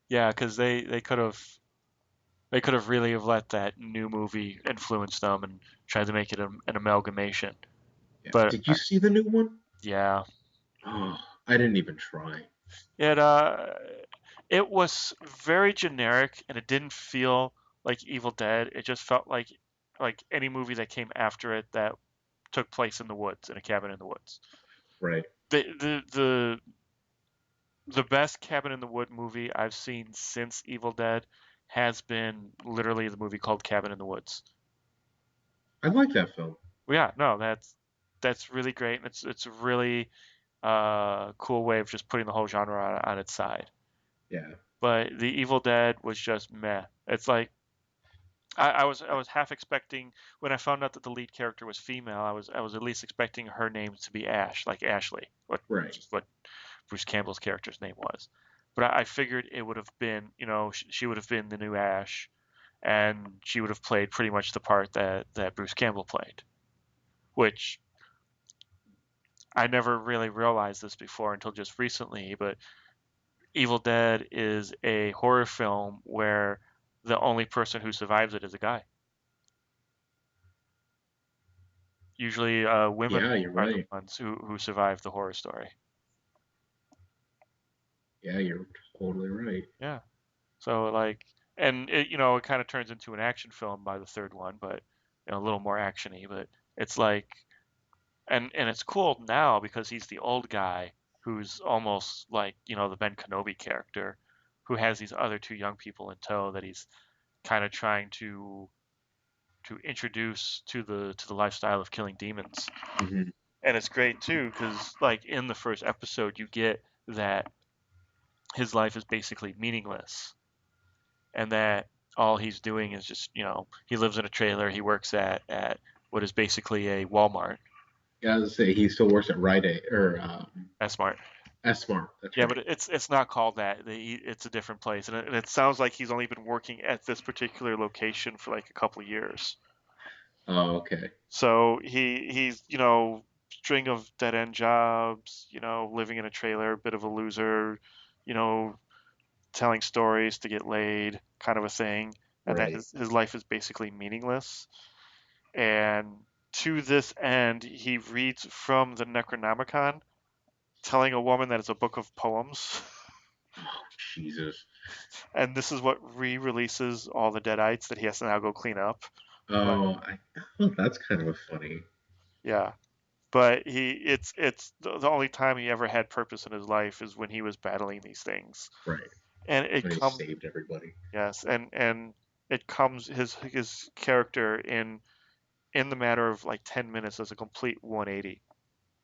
yeah, because they could have really have let that new movie influence them and tried to make it an amalgamation. Yeah. But Did you see the new one? yeah, Oh, I didn't even try. it uh, it was very generic and it didn't feel like Evil Dead. It just felt like any movie that came after it that took place in the woods, in a cabin in the woods. Right. The best cabin in the wood movie I've seen since Evil Dead has been literally the movie called Cabin in the Woods. I like that film. Well, yeah, no, that's really great, and it's a really cool way of just putting the whole genre on its side. Yeah. But the Evil Dead was just meh. It's like I was half expecting when I found out that the lead character was female. I was at least expecting her name to be Ash, like Ashley, Right. what Bruce Campbell's character's name was. But I figured it would have been, she would have been the new Ash, and she would have played pretty much the part that Bruce Campbell played, which I never really realized this before until just recently. But Evil Dead is a horror film where the only person who survives it is a guy. Usually, women Yeah, you're are the right. ones who survive the horror story. Yeah, you're totally right. Yeah. So like, and it kind of turns into an action film by the third one, but a little more actiony. But it's like, and it's cool now because he's the old guy who's almost like the Ben Kenobi character, who has these other two young people in tow that he's kind of trying to introduce to the lifestyle of killing demons. Hmm. And it's great too because like in the first episode you get that his life is basically meaningless and that all he's doing is just, he lives in a trailer, he works at what is basically a Walmart. Yeah, I was gonna say he still works at Rite Aid or S-Mart. S-Smart. That's Yeah, right. but it's not called that. It's a different place, and it sounds like he's only been working at this particular location for like a couple of years. Oh, okay. So he's string of dead end jobs, living in a trailer, bit of a loser, you know, telling stories to get laid, kind of a thing, and that Right. his life is basically meaningless. And to this end, he reads from the Necronomicon, telling a woman that it's a book of poems. Oh, Jesus. And this is what re-releases all the deadites that he has to now go clean up. But Oh, that's kind of funny. yeah, but it's the only time he ever had purpose in his life is when he was battling these things, Right. and it When he comes saved everybody. yes, and it comes his character in the matter of like 10 minutes as a complete 180,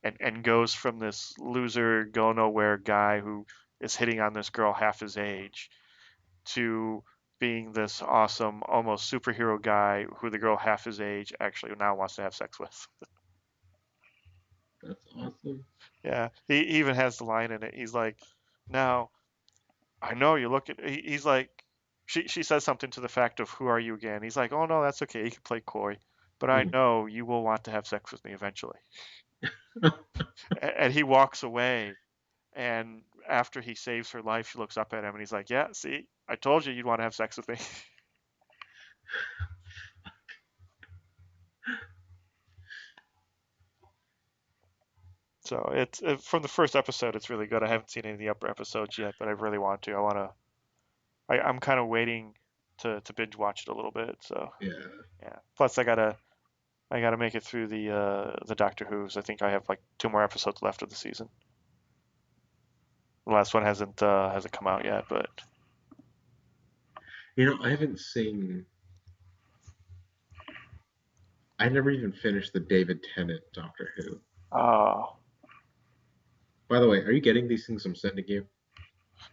and goes from this loser go nowhere guy who is hitting on this girl half his age to being this awesome, almost superhero guy who the girl half his age actually now wants to have sex with. That's awesome. Yeah, he even has the line in it. He's like, "Now I know you look at." He's like, she says something to the fact of, "Who are you again?" He's like, "Oh no, that's okay. You can play coy, but I Hmm. know you will want to have sex with me eventually." And he walks away. And after he saves her life, she looks up at him and he's like, "Yeah, see, I told you you'd want to have sex with me." So from the first episode, it's really good. I haven't seen any of the upper episodes yet, but I really want to. I'm kind of waiting to binge watch it a little bit. So Yeah. yeah. Plus, I gotta make it through the Doctor Who's. I think I have like 2 more episodes left of the season. The last one hasn't come out yet, but I haven't seen. I never even finished the David Tennant Doctor Who. oh, By the way, are you getting these things I'm sending you?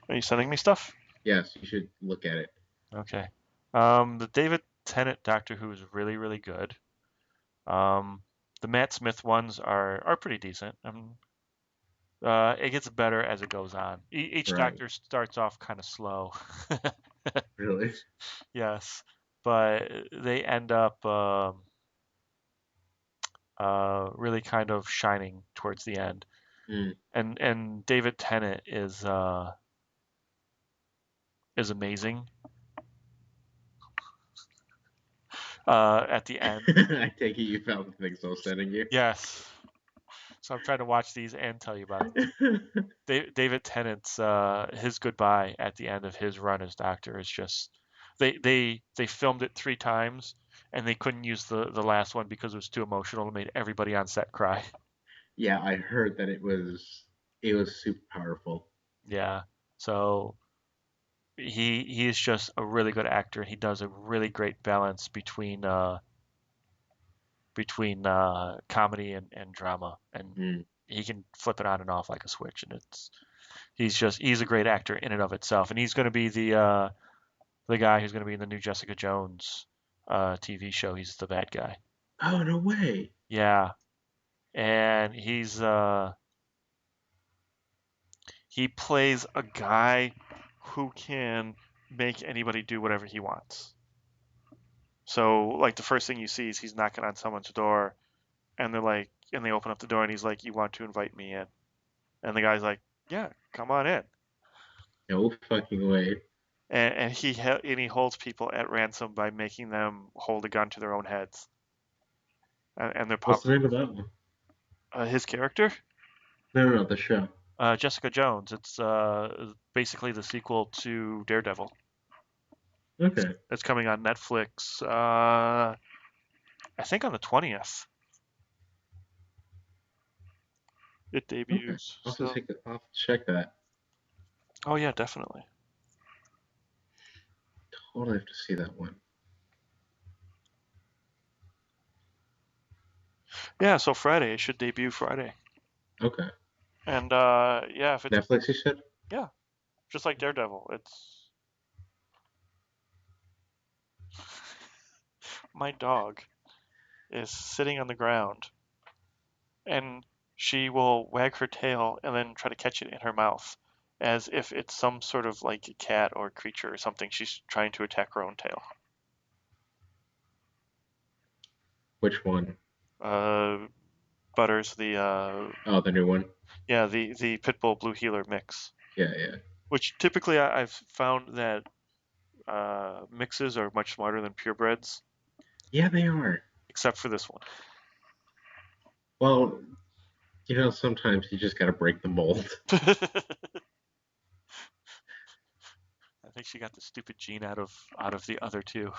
are you sending me stuff? Yes, you should look at it. Okay. The David Tennant Doctor Who is really really good. Um, the Matt Smith ones are pretty decent. It gets better as it goes on. Each Right. Doctor starts off kind of slow. Really? Yes, but they end up really kind of shining towards the end. Mm. And David Tennant is amazing at the end. I take it you found the things I was sending you. Yes. So I'm trying to watch these and tell you about them. David Tennant's his goodbye at the end of his run as Doctor is just they filmed it 3 times and they couldn't use the last one because it was too emotional. It made everybody on set cry. Yeah, I heard that it was super powerful. Yeah. So he is just a really good actor and he does a really great balance between comedy and drama and Mm. he can flip it on and off like a switch and he's a great actor in and of itself and he's going to be the guy who's going to be in the new Jessica Jones TV show. He's the bad guy. Oh, no way. Yeah, and he plays a guy who can make anybody do whatever he wants. So like the first thing you see is he's knocking on someone's door, and they open up the door, and he's like, "You want to invite me in?" And the guy's like, "Yeah, come on in." No fucking way. And he holds people at ransom by making them hold a gun to their own heads, and they're What's pop. the name of that one? His character, No, no, no, the show. Jessica Jones. It's basically the sequel to Daredevil. Okay. It's coming on Netflix. I think on the 20th it Okay. debuts. I'll have to So, take I'll have to check that. oh yeah, definitely. Totally have to see that one. Yeah, so Friday. It should debut Friday. Okay. And yeah, if it's Netflix, you said? yeah, just like Daredevil. It's my dog is sitting on the ground and she will wag her tail and then try to catch it in her mouth as if it's some sort of like a cat or creature or something. She's trying to attack her own tail. Which one? Butters, the Oh, the new one? yeah, the Pitbull Blue Heeler mix. Yeah, yeah. Which typically I've found that mixes are much smarter than purebreds, Yeah, they are. except for this one. Well, sometimes you just gotta break the mold. I think she got the stupid gene out of the other two.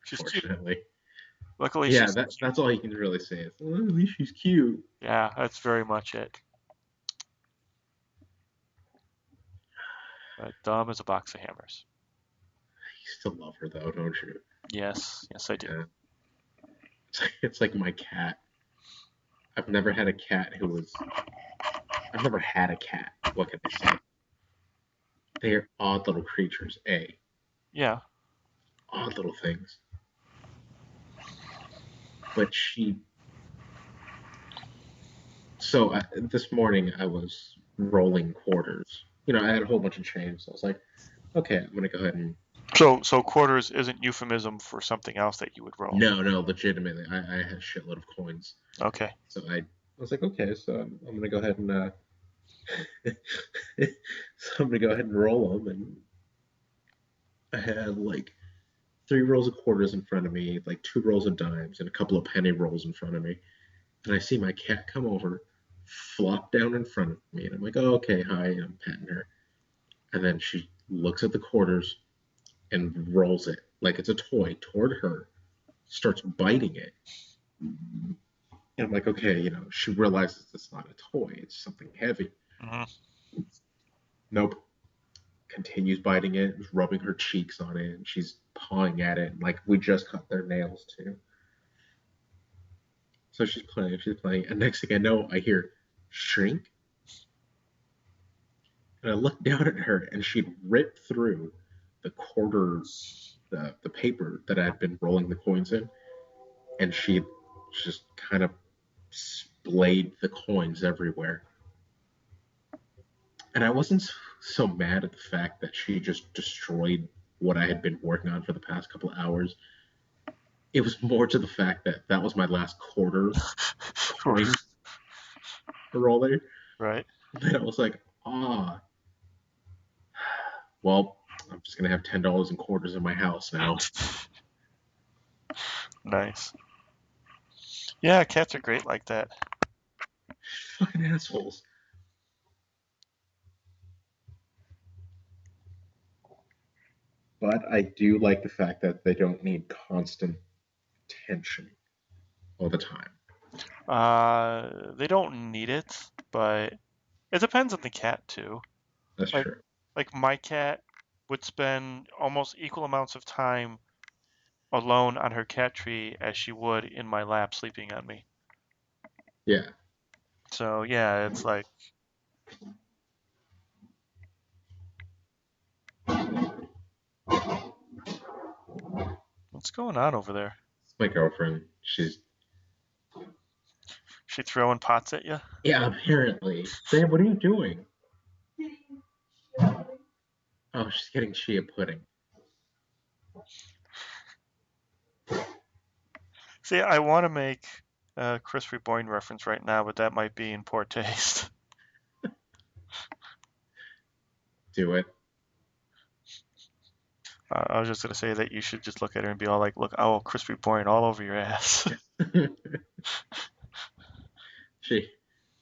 She's cute. Fortunately. Luckily, Yeah, she's cute. that's all you can really say. Is, well, at least she's cute. Yeah, that's very much it. But dumb as a box of hammers. You still love her though, don't you? Yes, I do. Yeah. It's like my cat. I've never had a cat. What can I say? They're odd little creatures, Yeah. odd little things. But this morning I was rolling quarters. I had a whole bunch of change, so I was like, okay, I'm gonna go ahead and. So quarters isn't euphemism for something else that you would roll. No, legitimately, I had a shitload of coins. Okay. So I was like, okay, so I'm gonna go ahead and roll them, and I had like 3 rolls of quarters in front of me, like 2 rolls of dimes, and a couple of penny rolls in front of me. And I see my cat come over, flop down in front of me, and I'm like, oh, okay, hi, and I'm patting her. And then she looks at the quarters and rolls it like it's a toy toward her, starts biting it. And I'm like, okay, she realizes it's not a toy, it's something heavy. Mm-hmm. Nope. Continues biting it, rubbing her cheeks on it, and she's pawing at it, like we just cut their nails too. So she's playing, and next thing I know, I hear shrink. And I looked down at her, and she'd ripped through the the paper that I had been rolling the coins in, and she just kind of splayed the coins everywhere. And I wasn't so mad at the fact that she just destroyed what I had been working on for the past couple of hours. It was more to the fact that that was my last quarter coin rolling. Right. And I was like, well, I'm just going to have $10 in quarters in my house now. Nice. Yeah, cats are great like that. Fucking assholes. But I do like the fact that they don't need constant attention all the time. They don't need it, but it depends on the cat too. That's true. Like my cat would spend almost equal amounts of time alone on her cat tree as she would in my lap sleeping on me. Yeah. So yeah, it's like what's going on over there? It's my girlfriend. She's She throwing pots at you? Yeah, apparently. Babe, what are you doing? Oh, she's getting chia pudding. See, I want to make a Chris Raboin reference right now, but that might be in poor taste. Do it. I was just going to say that you should just look at her and be all like, look, oh, Chris Raboin all over your ass.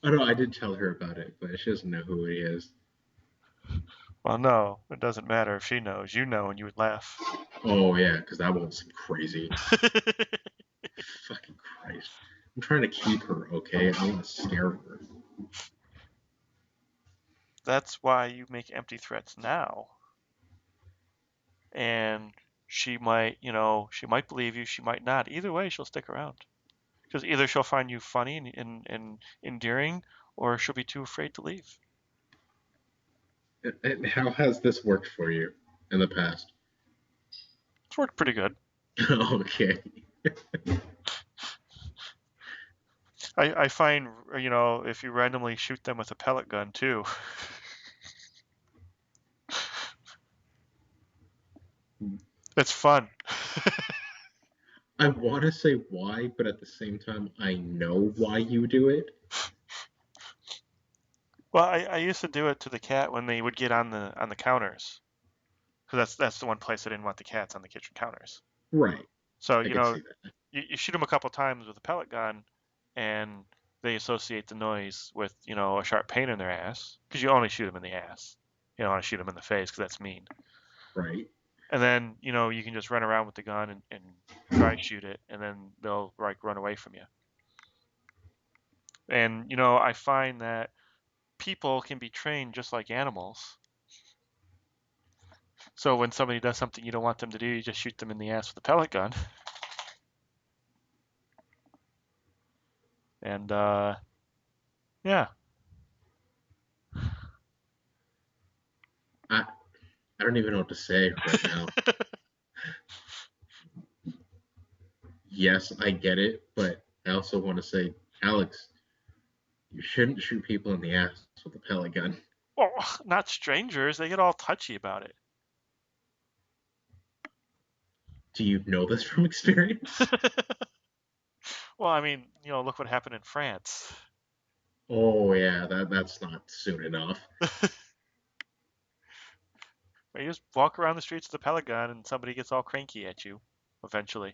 Oh no, I did tell her about it, but she doesn't know who he is. Well, no, it doesn't matter if she knows. You know, and you would laugh. Oh yeah, because that one's some crazy. Fucking Christ. I'm trying to keep her, okay? I want to scare her. That's why you make empty threats now. And she might, she might believe you, she might not. Either way, she'll stick around. Because either she'll find you funny and endearing, or she'll be too afraid to leave. And how has this worked for you in the past? It's worked pretty good. Okay. I find, if you randomly shoot them with a pellet gun too, it's fun. I want to say why, but at the same time, I know why you do it. Well, I used to do it to the cat when they would get on the counters, because that's the one place I didn't want the cats on the kitchen counters. Right. So I can see that. you shoot them a couple times with a pellet gun, and they associate the noise with a sharp pain in their ass, because you only shoot them in the ass. You don't want to shoot them in the face, because that's mean. Right. And then you can just run around with the gun and try to shoot it, and then they'll run away from you. And I find that people can be trained just like animals. So when somebody does something you don't want them to do, you just shoot them in the ass with a pellet gun. And yeah. I don't even know what to say right now. Yes, I get it, but I also want to say, Alex, you shouldn't shoot people in the ass with a pellet gun. Well, not strangers. They get all touchy about it. Do you know this from experience? Well, I mean, look what happened in France. Oh yeah, that's not soon enough. You just walk around the streets with a pellet gun, and somebody gets all cranky at you, eventually.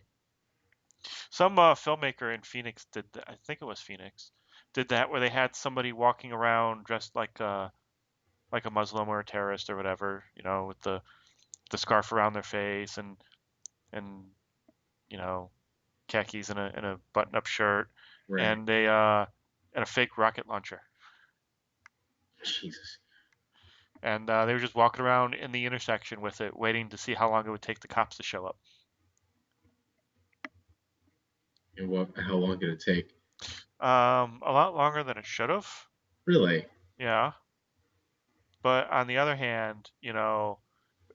Some filmmaker in Phoenix did that. I think it was Phoenix did that, where they had somebody walking around dressed like a Muslim or a terrorist or whatever, with the scarf around their face and khakis and a button-up shirt, Right. and a fake rocket launcher. Jesus. And they were just walking around in the intersection with it, waiting to see how long it would take the cops to show up. And how long did it take? A lot longer than it should have. Really? Yeah. But on the other hand,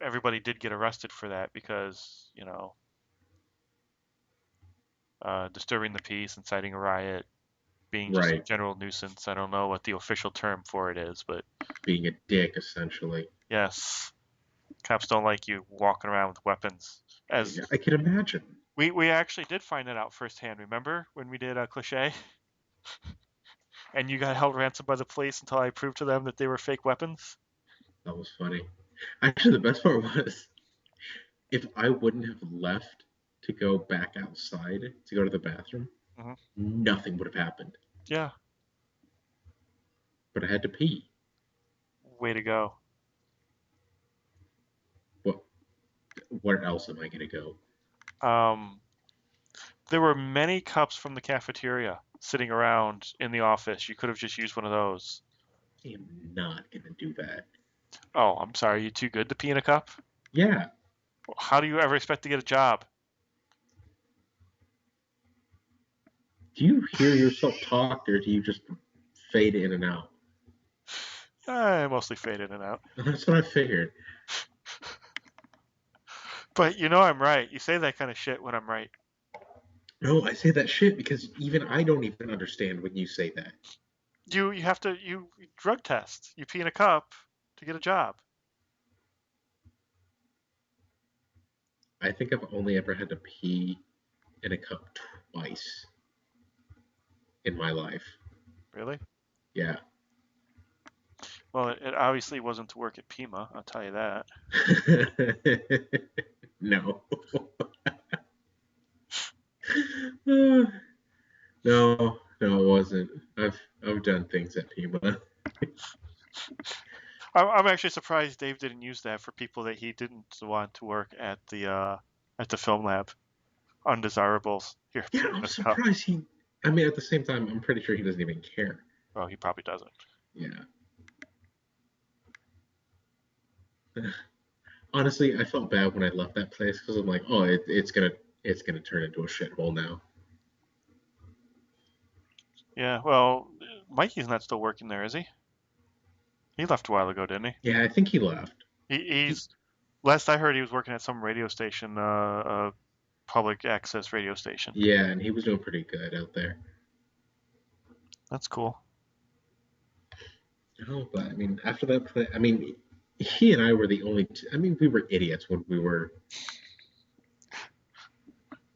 everybody did get arrested for that because, disturbing the peace, inciting a riot, being just a general nuisance. I don't know what the official term for it is, but being a dick, essentially. Yes. Cops don't like you walking around with weapons. As I can imagine. We actually did find it out firsthand. Remember when we did a cliche? And you got held ransom by the police until I proved to them that they were fake weapons? That was funny. Actually, the best part was, if I wouldn't have left to go back outside to go to the bathroom, nothing would have happened. Yeah. But I had to pee. Way to go. Where else am I going to go? There were many cups from the cafeteria sitting around in the office. You could have just used one of those. I am not going to do that. Oh, I'm sorry. Are you too good to pee in a cup? Yeah. How do you ever expect to get a job? Do you hear yourself talk, or do you just fade in and out? I mostly fade in and out. That's what I figured. But I'm right. You say that kind of shit when I'm right. No, I say that shit because even I don't even understand when you say that. You have to drug test. You pee in a cup to get a job. I think I've only ever had to pee in a cup twice in my life. Really? Yeah. Well, it obviously wasn't to work at Pima, I'll tell you that. No. No, it wasn't. I've done things at Pima. I'm actually surprised Dave didn't use that for people that he didn't want to work at the film lab. Undesirables. Here, Yeah, I'm surprised he. I mean, at the same time, I'm pretty sure he doesn't even care. Well, he probably doesn't. Yeah. Honestly, I felt bad when I left that place because I'm like, oh, it's gonna turn into a shithole now. Yeah, well, Mikey's not still working there, is he? He left a while ago, didn't he? Yeah, I think he left. He's last I heard, he was working at some radio station, public access radio station. Yeah, and he was doing pretty good out there. That's cool. No, but I mean, after that play, I mean, he and I were the only. I mean, we were idiots when we were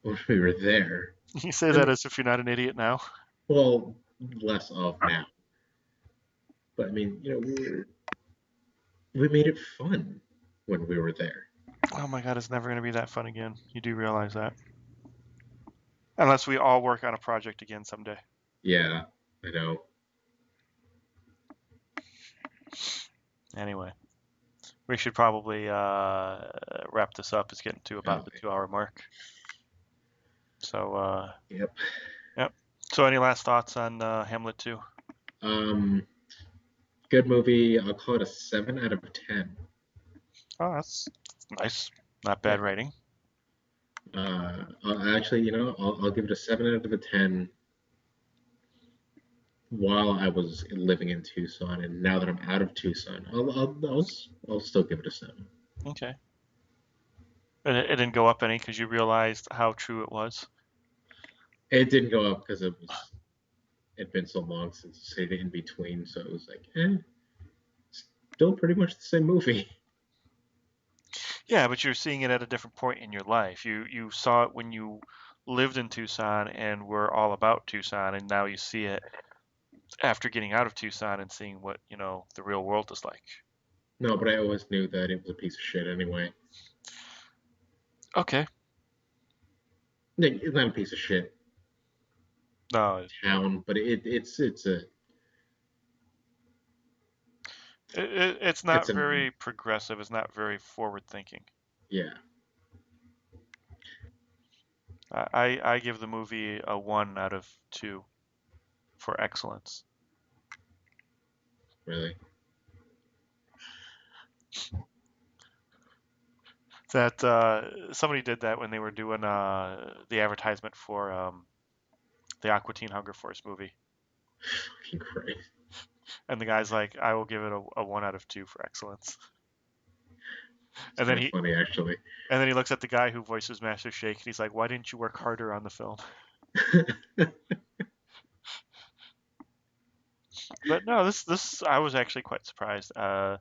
there. You say that as if you're not an idiot now. Well, less of now. But I mean, we made it fun when we were there. Oh my God, it's never going to be that fun again. You do realize that. Unless we all work on a project again someday. Yeah, I know. Anyway, we should probably wrap this up. It's getting to about the 2-hour mark. So, Yep. Yep. So, any last thoughts on Hamlet 2? Good movie. I'll call it a 7 out of 10. Oh, that's nice. Not bad rating. Actually, I'll give it a 7 out of a 10 while I was living in Tucson, and now that I'm out of Tucson, I'll still give it a 7. Okay. And it didn't go up any because you realized how true it was? It didn't go up because it'd been so long since the city in between, so it was like, still pretty much the same movie. Yeah, but you're seeing it at a different point in your life. You saw it when you lived in Tucson and were all about Tucson, and now you see it after getting out of Tucson and seeing what, the real world is like. No, but I always knew that it was a piece of shit anyway. Okay. It's not a piece of shit No, town, but it's not a very progressive. It's not very forward thinking. Yeah. I give the movie a 1 out of 2 for excellence. Really? That somebody did that when they were doing the advertisement for the Aqua Teen Hunger Force movie. Fucking Christ. And the guy's like, I will give it a 1 out of 2 for excellence. It's and then funny actually. And then he looks at the guy who voices Master Shake and he's like, why didn't you work harder on the film? But no, this I was actually quite surprised on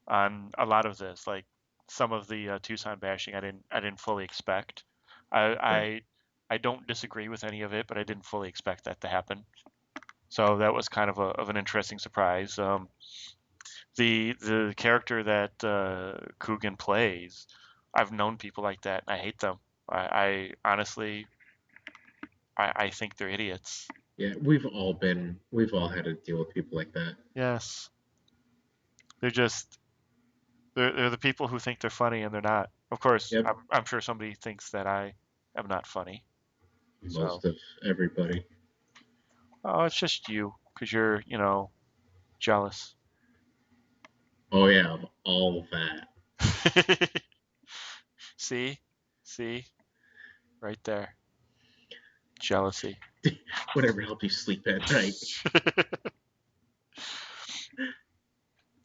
a lot of this. Like some of the Tucson bashing, I didn't fully expect. I don't disagree with any of it, but I didn't fully expect that to happen. So that was kind of an interesting surprise. The character that Coogan plays, I've known people like that, and I hate them. I honestly, I think they're idiots. Yeah, we've all had to deal with people like that. Yes. They're the people who think they're funny and they're not. Of course, yep. I'm sure somebody thinks that I am not funny. Most of everybody. Oh, it's just you, because you're, jealous. Oh yeah, of all that. See, right there. Jealousy. Whatever helped you sleep at night.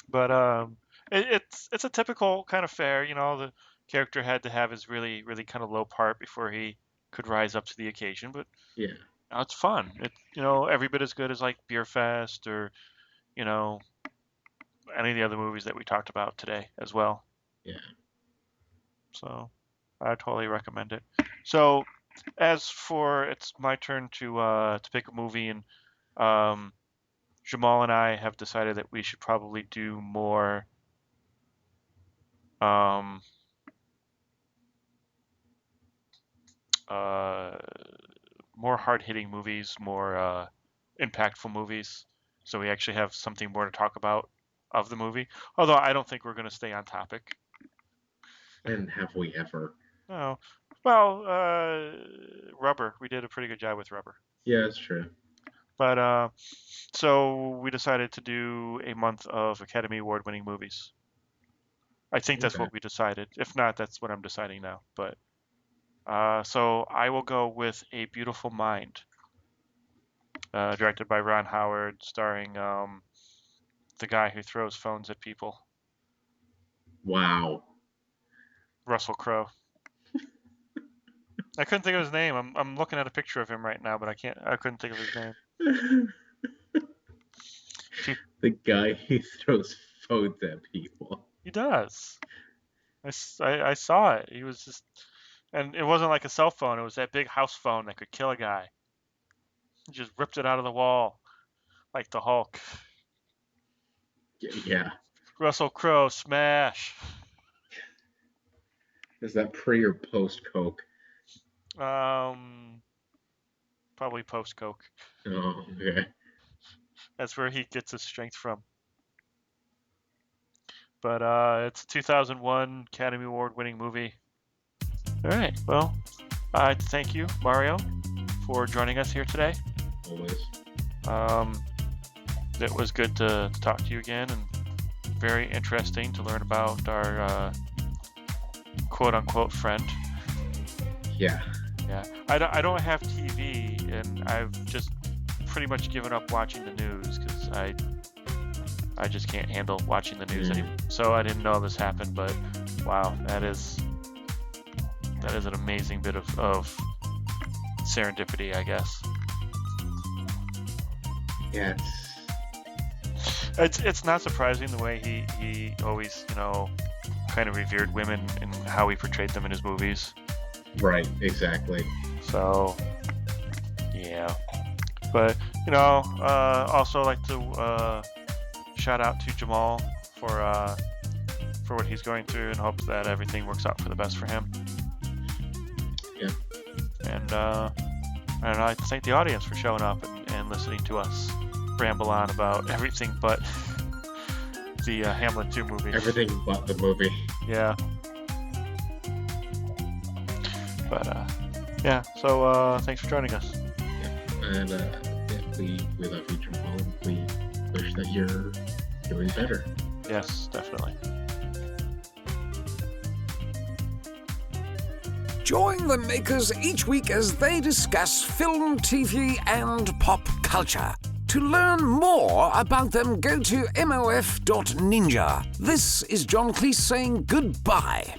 But it's a typical kind of fare. The character had to have his really, really kind of low part before he could rise up to the occasion. But yeah, it's fun. Every bit as good as like Beer Fest or any of the other movies that we talked about today as well. Yeah. So I totally recommend it. So as for it's my turn to pick a movie, and Jamal and I have decided that we should probably do more more hard-hitting movies, more impactful movies, so we actually have something more to talk about of the movie. Although I don't think we're going to stay on topic. And have we ever? No. Well, Rubber. We did a pretty good job with Rubber. Yeah, that's true. But so we decided to do a month of Academy Award-winning movies. I think that's what we decided. If not, that's what I'm deciding now. But so I will go with A Beautiful Mind. directed by Ron Howard, starring the guy who throws phones at people, Wow. Russell Crowe. I couldn't think of his name. I'm looking at a picture of him right now, but I couldn't think of his name. The guy who throws phones at people. He does. I saw it. He was just, and it wasn't like a cell phone. It was that big house phone that could kill a guy. He just ripped it out of the wall, like the Hulk. Yeah. Russell Crowe, smash. Is that pre or post Coke? Probably post Coke. Oh, okay. That's where he gets his strength from. But it's a 2001 Academy Award winning movie. All right. Well, thank you, Mario, for joining us here today. Always. It was good to talk to you again, and very interesting to learn about our quote unquote friend. Yeah. Yeah. I don't have TV, and I've just pretty much given up watching the news because I just can't handle watching the news anymore. So I didn't know this happened, but wow, that is an amazing bit of serendipity, I guess. Yeah. It's not surprising the way he always, kind of revered women and how he portrayed them in his movies. Right, exactly. So, yeah. But, also like to shout out to Jamal for what he's going through, and hope that everything works out for the best for him. Yeah. And I'd like to thank the audience for showing up and listening to us ramble on about everything but the Hamlet 2 movie. Everything but the movie. Yeah. But yeah. So thanks for joining us. Yeah. And we love you, Jamal. We wish that you're doing better. Yes, definitely. Join the makers each week as they discuss film, TV, and pop culture. To learn more about them, go to mof.ninja. This is John Cleese saying goodbye.